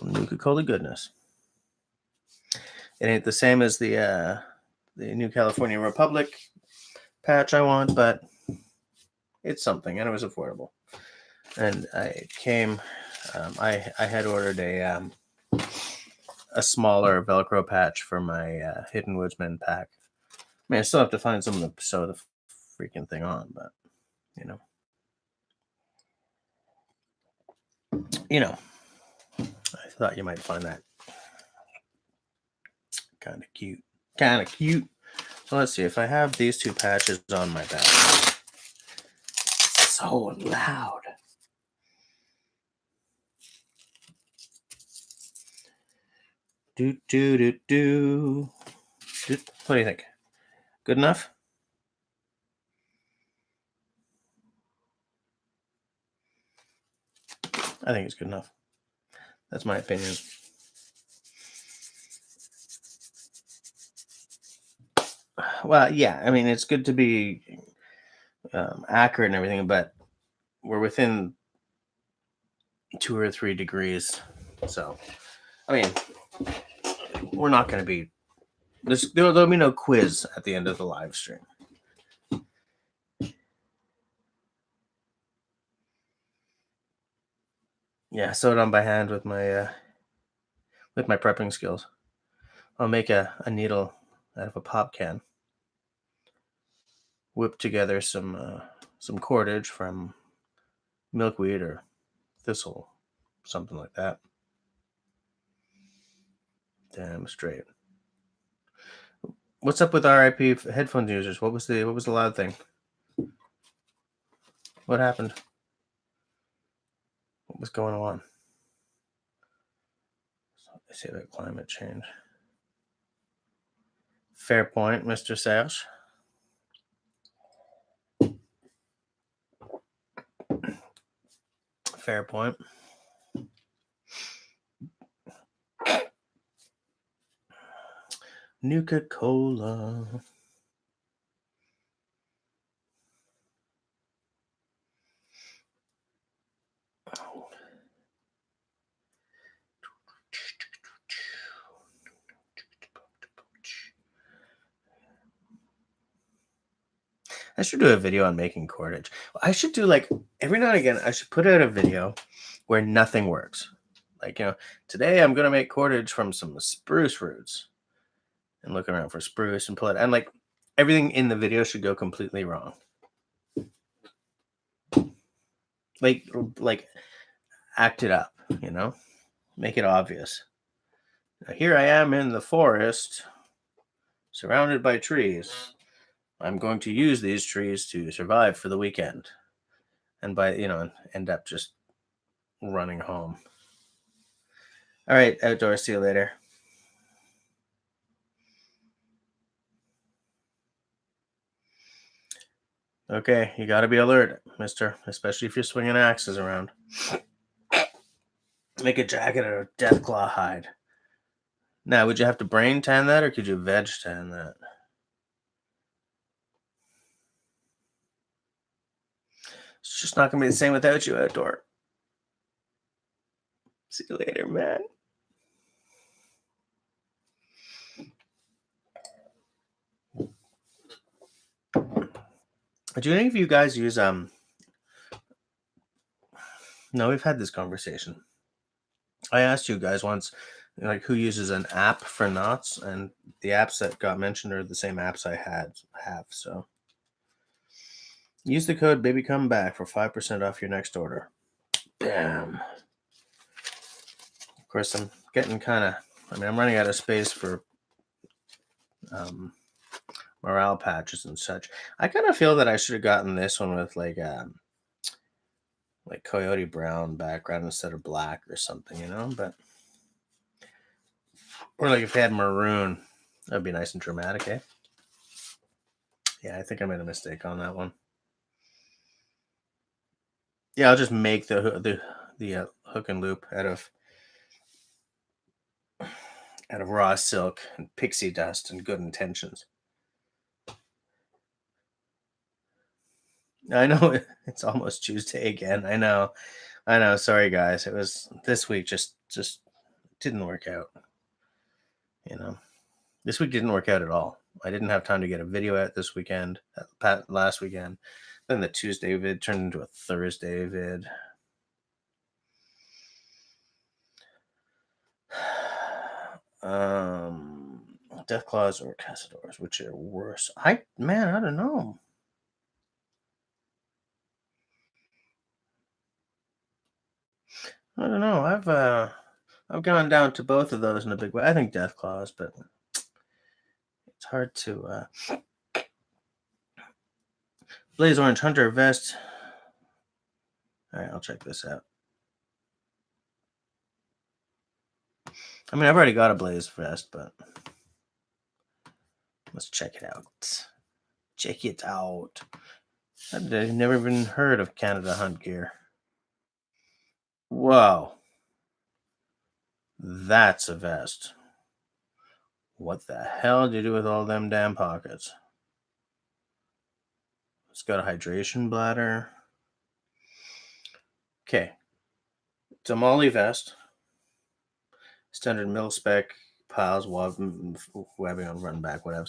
Nuka-Cola goodness. It ain't the same as the New California Republic patch I want, but it's something, and it was affordable. And I came, I had ordered a smaller Velcro patch for my Hidden Woodsman pack. I mean, I still have to find someone to sew the freaking thing on, but I thought you might find that kind of cute. Kind of cute. So let's see if I have these two patches on my back. So loud. Do. What do you think? Good enough? I think it's good enough. That's my opinion. Well, yeah, I mean, it's good to be accurate and everything, but we're within 2 or 3 degrees. So, I mean, we're not going to be... There'll be no quiz at the end of the live stream. Yeah, sew it on by hand with my prepping skills. I'll make a needle out of a pop can. Whip together some cordage from milkweed or thistle, something like that. Damn straight. What's up with RIP headphone users? What was the loud thing? What happened? What was going on? So they say about climate change. Fair point, Mr. Serge. Fair point. Nuka-Cola. I should do a video on making cordage. I should do, like, every now and again, I should put out a video where nothing works. Like, today I'm going to make cordage from some spruce roots. And look around for spruce and pull it. And, like, everything in the video should go completely wrong. Like act it up, Make it obvious. Now, here I am in the forest, surrounded by trees. I'm going to use these trees to survive for the weekend. And end up just running home. All right, outdoors, see you later. Okay, you got to be alert, mister, especially if you're swinging axes around. Make a jacket out of deathclaw hide. Now, would you have to brain tan that, or could you veg tan that? It's just not going to be the same without you, outdoor. See you later, man. Do any of you guys use No, we've had this conversation. I asked you guys once, like, who uses an app for knots, and the apps that got mentioned are the same apps I have. So use the code BABYCOMEBACK for 5% off your next order. Bam. Of course, I'm getting I'm running out of space for morale patches and such. I kind of feel that I should have gotten this one with like coyote brown background instead of black or something, but or like if they had maroon, that'd be nice and dramatic, eh? Yeah, I think I made a mistake on that one. Yeah, I'll just make the hook and loop out of raw silk and pixie dust and good intentions. I know it's almost Tuesday again. I know. I know. Sorry, guys. It was this week. Just didn't work out. You know, this week didn't work out at all. I didn't have time to get a video out this weekend. Last weekend, then the Tuesday vid turned into a Thursday vid. Death Claws or Castadors, which are worse? I don't know. I don't know. I've gone down to both of those in a big way. I think Death Claws, but it's hard to Blaze Orange Hunter Vest. All right, I'll check this out. I mean, I've already got a Blaze Vest, but let's check it out. Check it out. I've never even heard of Canada Hunt gear. Whoa. That's a vest. What the hell do you do with all them damn pockets? It's got a hydration bladder. Okay. It's a Molly vest. Standard mil spec piles, webbing on front and back, whatever.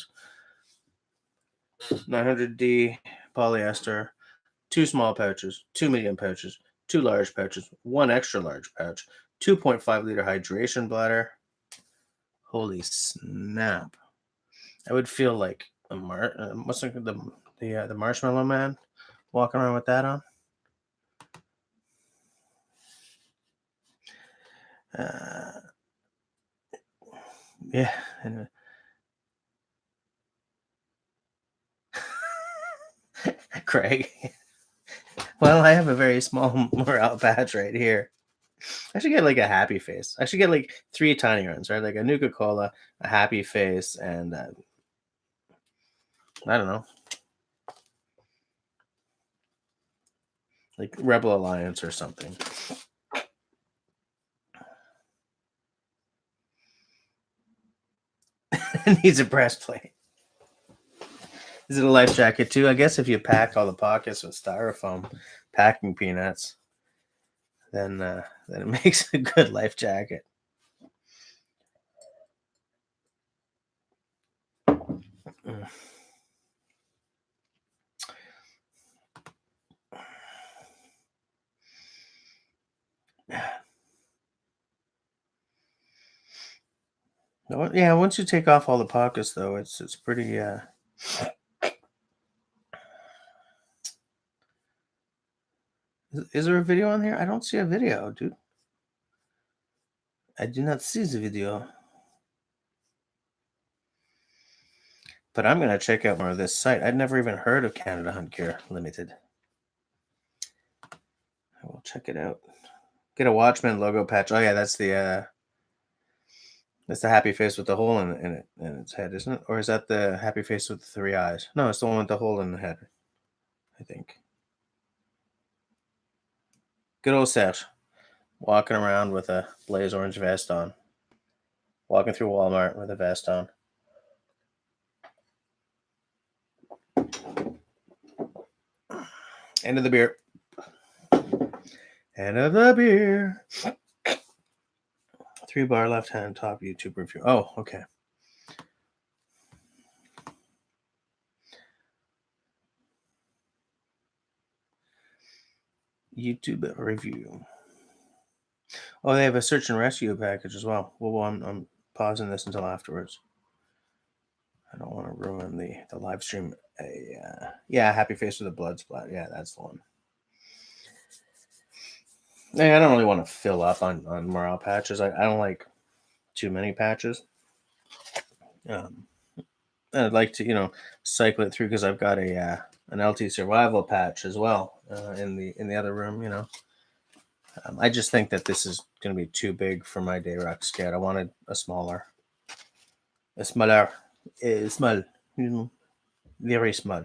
900D polyester, 2 small pouches, 2 medium pouches, 2 large pouches, 1 extra large pouch, 2.5 liter hydration bladder. Holy snap! I would feel like a what's the Marshmallow Man walking around with that on. Yeah. Anyway. Craig. Well, I have a very small morale patch right here. I should get like a happy face. I should get like 3 tiny ones, right? Like a Nuka Cola, a happy face, and I don't know, like Rebel Alliance or something. It needs a breastplate. Is it a life jacket too? I guess if you pack all the pockets with styrofoam packing peanuts, then it makes a good life jacket. Yeah, once you take off all the pockets, though, it's pretty. Is there a video on here? I don't see a video, dude. I do not see the video. But I'm gonna check out more of this site. I'd never even heard of Canada Hunt Gear Limited. I will check it out. Get a Watchman logo patch. Oh yeah, that's the happy face with the hole in its head, isn't it? Or is that the happy face with the 3 eyes? No, it's the one with the hole in the head, I think. Good old Serge, walking around with a blaze orange vest on. Walking through Walmart with a vest on. End of the beer. End of the beer. 3 bar left hand top YouTube review. Oh, okay. YouTube review. Oh, they have a search and rescue package as well. Well, I'm pausing this until afterwards. I don't want to ruin the live stream. Yeah, happy face with a blood splat. Yeah, that's the one. Yeah, I don't really want to fill up on morale patches. I don't like too many patches. I'd like to cycle it through because I've got a an LT survival patch as well in the other room. I just think that this is going to be too big for my Dayrock Scout. I wanted a smaller, small, very small.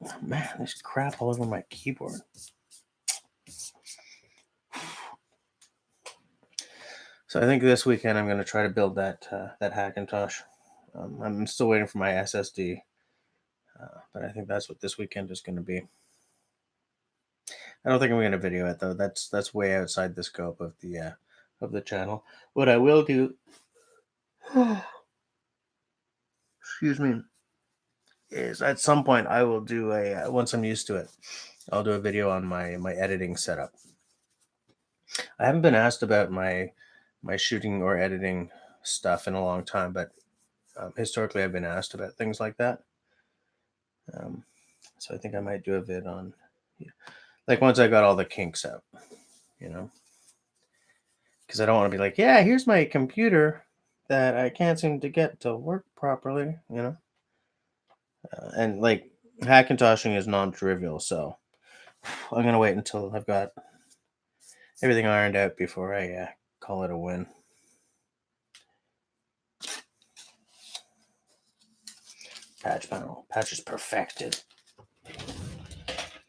Oh, man, there's crap all over my keyboard. So I think this weekend I'm going to try to build that Hackintosh. I'm still waiting for my SSD, but I think that's what this weekend is going to be. I don't think I'm going to video it though. That's way outside the scope of the channel. What I will do, excuse me, is at some point I will do a once I'm used to it, I'll do a video on my editing setup. I haven't been asked about my shooting or editing stuff in a long time, but historically I've been asked about things like that. Um, so I think I might do a vid on, yeah, like once I got all the kinks out, you know, because I don't want to be like, yeah, here's my computer that I can't seem to get to work properly, you know, and like Hackintoshing is non-trivial, so I'm gonna wait until I've got everything ironed out before I call it a win. Patch panel, patch is perfected.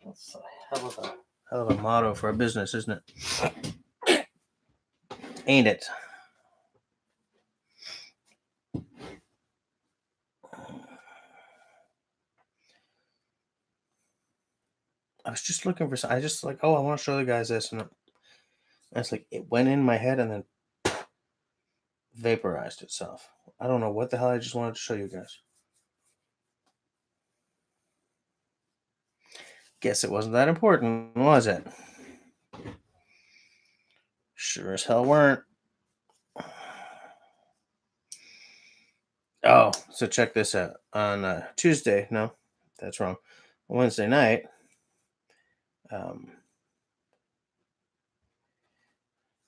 That's a hell of a motto for a business, isn't it? Ain't it? I was just looking for some. I just like, oh, I want to show the guys this, and it's like it went in my head and then vaporized itself. I don't know what the hell I just wanted to show you guys. Guess it wasn't that important, was it? Sure as hell weren't. Oh, so check this out. On Tuesday, no, that's wrong. Wednesday night, um,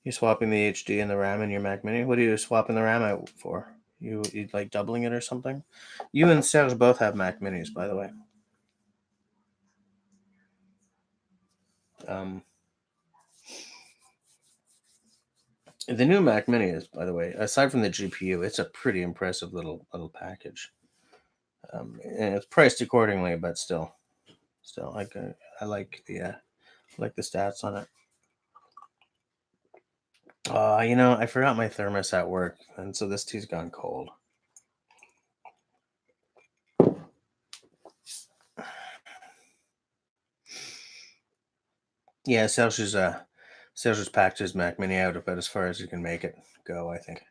you're swapping the HD and the RAM in your Mac Mini. What are you swapping the RAM out for? You like doubling it or something? You and Serge both have Mac Minis, by the way. The new Mac Mini is, by the way, aside from the GPU, it's a pretty impressive little package. And it's priced accordingly, but still, like I like the stats on it. You know, I forgot my thermos at work, and so this tea's gone cold. Yeah, Serge's packed his Mac Mini out about as far as you can make it go, I think.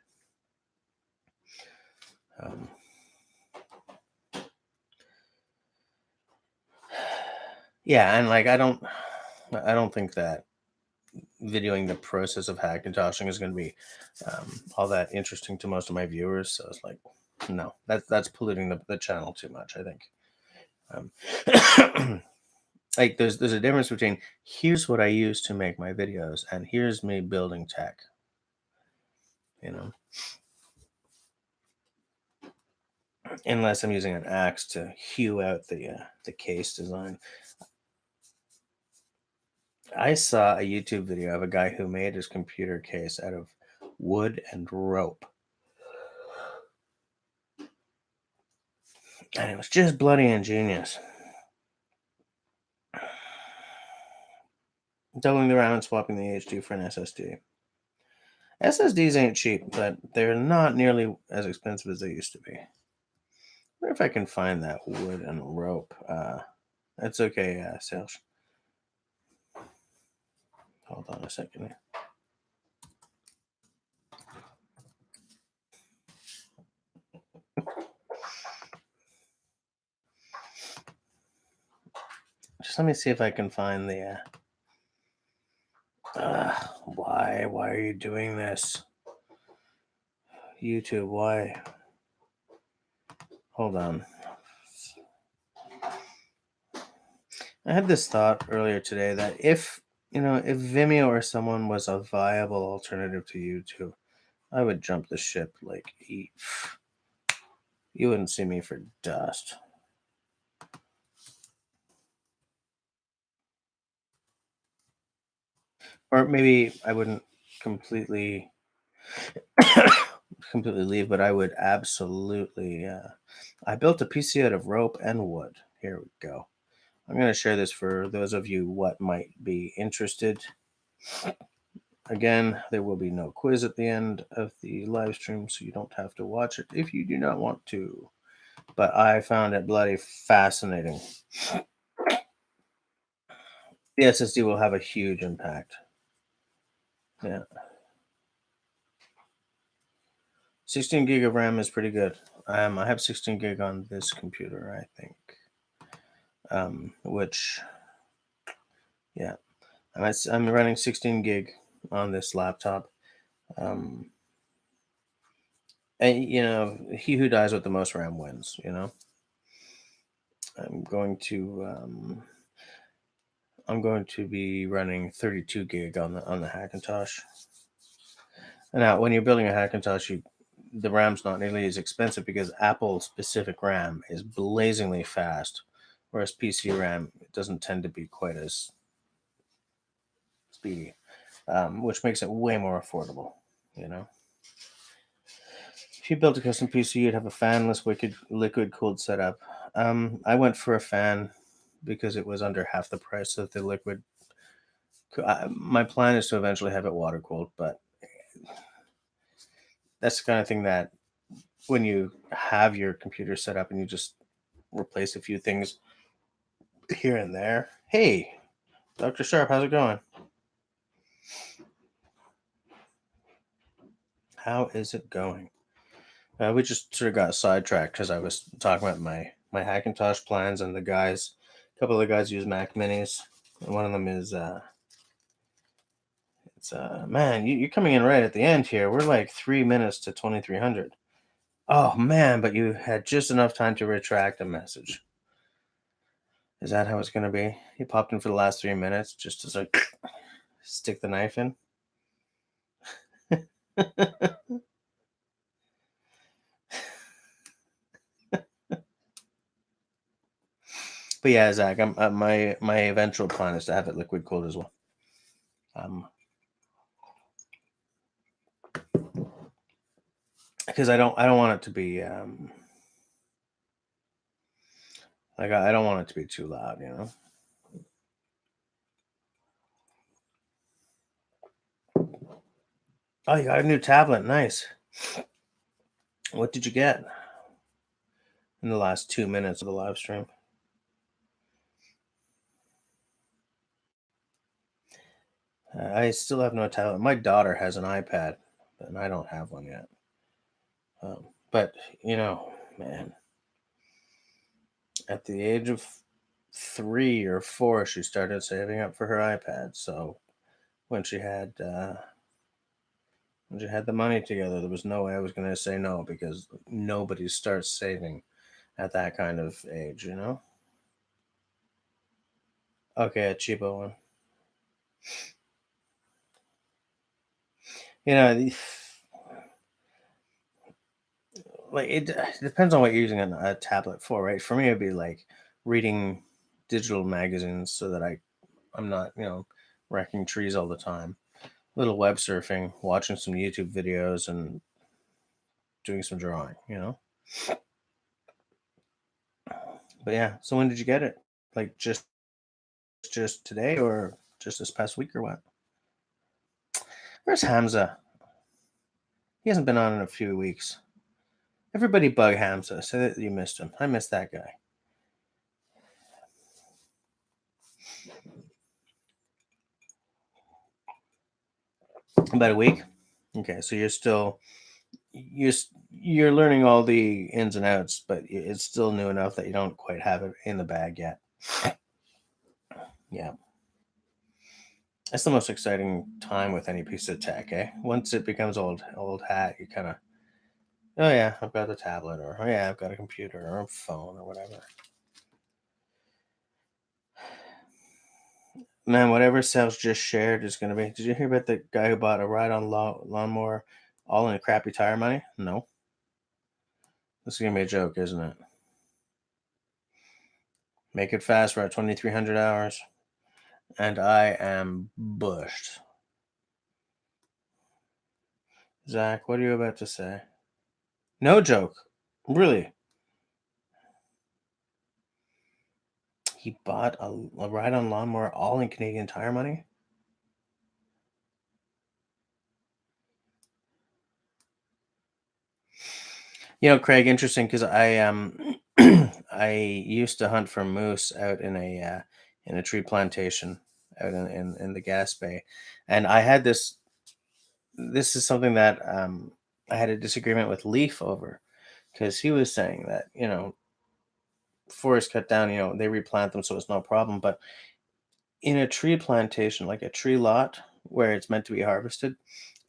Um, yeah, and like I don't think that videoing the process of Hackintoshing is going to be all that interesting to most of my viewers. So it's like, no, that's polluting the channel too much, I think. Like there's a difference between here's what I use to make my videos and here's me building tech. You know, unless I'm using an axe to hew out the case design. I saw a YouTube video of a guy who made his computer case out of wood and rope. And it was just bloody ingenious. Doubling the RAM and swapping the HD for an SSD. SSDs ain't cheap, but they're not nearly as expensive as they used to be. I wonder if I can find that wood and rope. That's okay, Sales. Hold on a second here. Just let me see if I can find the. Why? Why are you doing this? YouTube, why? Hold on. I had this thought earlier today that if Vimeo or someone was a viable alternative to YouTube, I would jump the ship like you wouldn't see me for dust. Or maybe I wouldn't completely leave, but I would absolutely. I built a PC out of rope and wood. Here we go. I'm going to share this for those of you what might be interested. Again, there will be no quiz at the end of the live stream, so you don't have to watch it if you do not want to. But I found it bloody fascinating. The SSD will have a huge impact. Yeah. 16 gig of RAM is pretty good. I have 16 gig on this computer, I think. Which, yeah, I'm running 16 gig on this laptop. Um, and he who dies with the most RAM wins. I'm going to be running 32 gig on the Hackintosh. Now, when you're building a Hackintosh, the RAM's not nearly as expensive because Apple specific RAM is blazingly fast, whereas PC RAM doesn't tend to be quite as speedy, which makes it way more affordable. If you built a custom PC, you'd have a fanless, liquid cooled setup. I went for a fan because it was under half the price of the liquid. My plan is to eventually have it water cooled, but that's the kind of thing that when you have your computer set up and you just replace a few things here and there. Hey, Dr. Sharp, how's it going? How is it going? We just sort of got sidetracked because I was talking about my Hackintosh plans, and a couple of the guys use Mac Minis, and one of them is man, you're coming in right at the end here. We're like 3 minutes to 2300. Oh man, but you had just enough time to retract a message. Is that how it's going to be? He popped in for the last 3 minutes just to sort of stick the knife in. But yeah, Zach, my eventual plan is to have it liquid cooled as well. Because I don't want it to be like I don't want it to be too loud, Oh, you got a new tablet, nice. What did you get in the last 2 minutes of the live stream? I still have no tablet. My daughter has an iPad, and I don't have one yet. But man, at the age of 3 or 4, she started saving up for her iPad. So when she had the money together, there was no way I was going to say no, because nobody starts saving at that kind of age, Okay, a cheapo one. Like it depends on what you're using a tablet for, right? For me, it'd be like reading digital magazines so that I'm not wrecking trees all the time. A little web surfing, watching some YouTube videos, and doing some drawing. But yeah, so when did you get it? Like just today, or just this past week, or what? Where's Hamza? He hasn't been on in a few weeks. Everybody bug Hamza. Say that you missed him. I missed that guy. About a week. Okay, so you're learning all the ins and outs, but it's still new enough that you don't quite have it in the bag yet. Yeah. That's the most exciting time with any piece of tech, eh? Once it becomes old hat, you kind of, oh yeah, I've got a tablet, or oh yeah, I've got a computer or a phone or whatever. Man, whatever Sal's just shared is going to be. Did you hear about the guy who bought a ride-on lawnmower all in crappy tire money? No. This is going to be a joke, isn't it? Make it fast. We're at 2,300 hours. And I am bushed. Zach, what are you about to say? No joke. Really? He bought a ride-on lawnmower all in Canadian Tire money? Craig, interesting, because I used to hunt for moose out in a tree plantation out in the gas bay. And I had this is something that I had a disagreement with Leaf over, because he was saying that, forests cut down, they replant them, so it's no problem. But in a tree plantation, like a tree lot where it's meant to be harvested,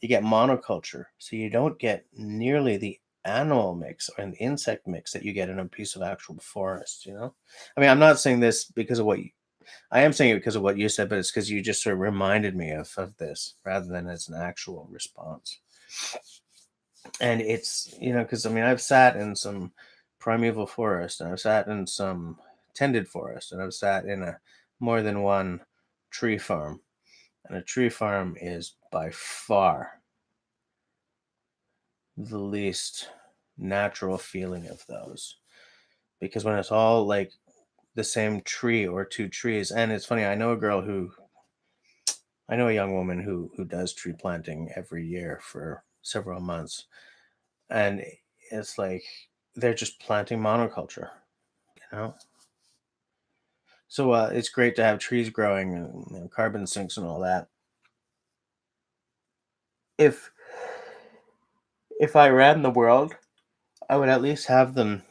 you get monoculture. So you don't get nearly the animal mix and insect mix that you get in a piece of actual forest. I mean, I'm not saying this because of I am saying it because of what you said, but it's because you just sort of reminded me of this rather than as an actual response. And it's, because I mean, I've sat in some primeval forest, and I've sat in some tended forest, and I've sat in a more than one tree farm. And a tree farm is by far the least natural feeling of those, because when it's all like the same tree or two trees. And it's funny, I know a young woman who does tree planting every year for several months, and it's like they're just planting monoculture, you know. So it's great to have trees growing and carbon sinks and all that. If if I ran the world, I would at least have them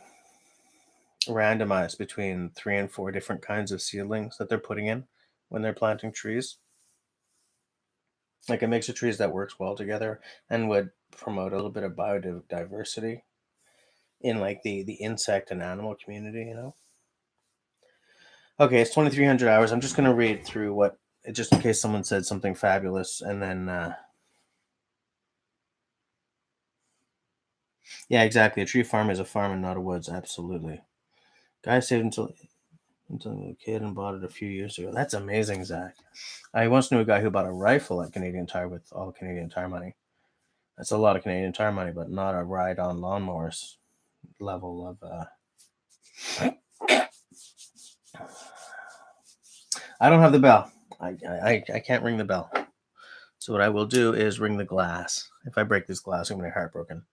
randomized between 3 and 4 different kinds of seedlings that they're putting in when they're planting trees. Like a mix of trees that works well together and would promote a little bit of biodiversity in like the insect and animal community. Okay, it's 2,300 hours. I'm just gonna read through what, just in case someone said something fabulous, and then yeah, exactly. A tree farm is a farm and not a woods. Absolutely. Guy saved until he was a kid and bought it a few years ago. That's amazing, Zach. I once knew a guy who bought a rifle at Canadian Tire with all Canadian Tire money. That's a lot of Canadian Tire money, but not a ride on lawnmowers level of. I don't have the bell. I can't ring the bell. So what I will do is ring the glass. If I break this glass, I'm gonna be heartbroken.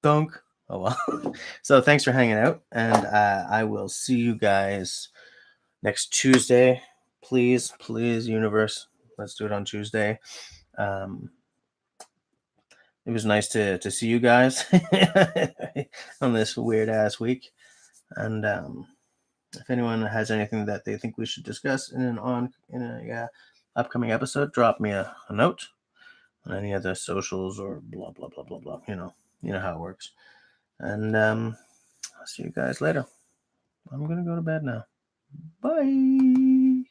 Dunk. Oh well. So thanks for hanging out, and I will see you guys next Tuesday. Please, please, universe, let's do it on Tuesday. Um, it was nice to see you guys on this weird ass week, and if anyone has anything that they think we should discuss in a upcoming episode, drop me a note on any other socials or blah blah blah blah blah. You know how it works. And I'll see you guys later. I'm gonna go to bed now. Bye.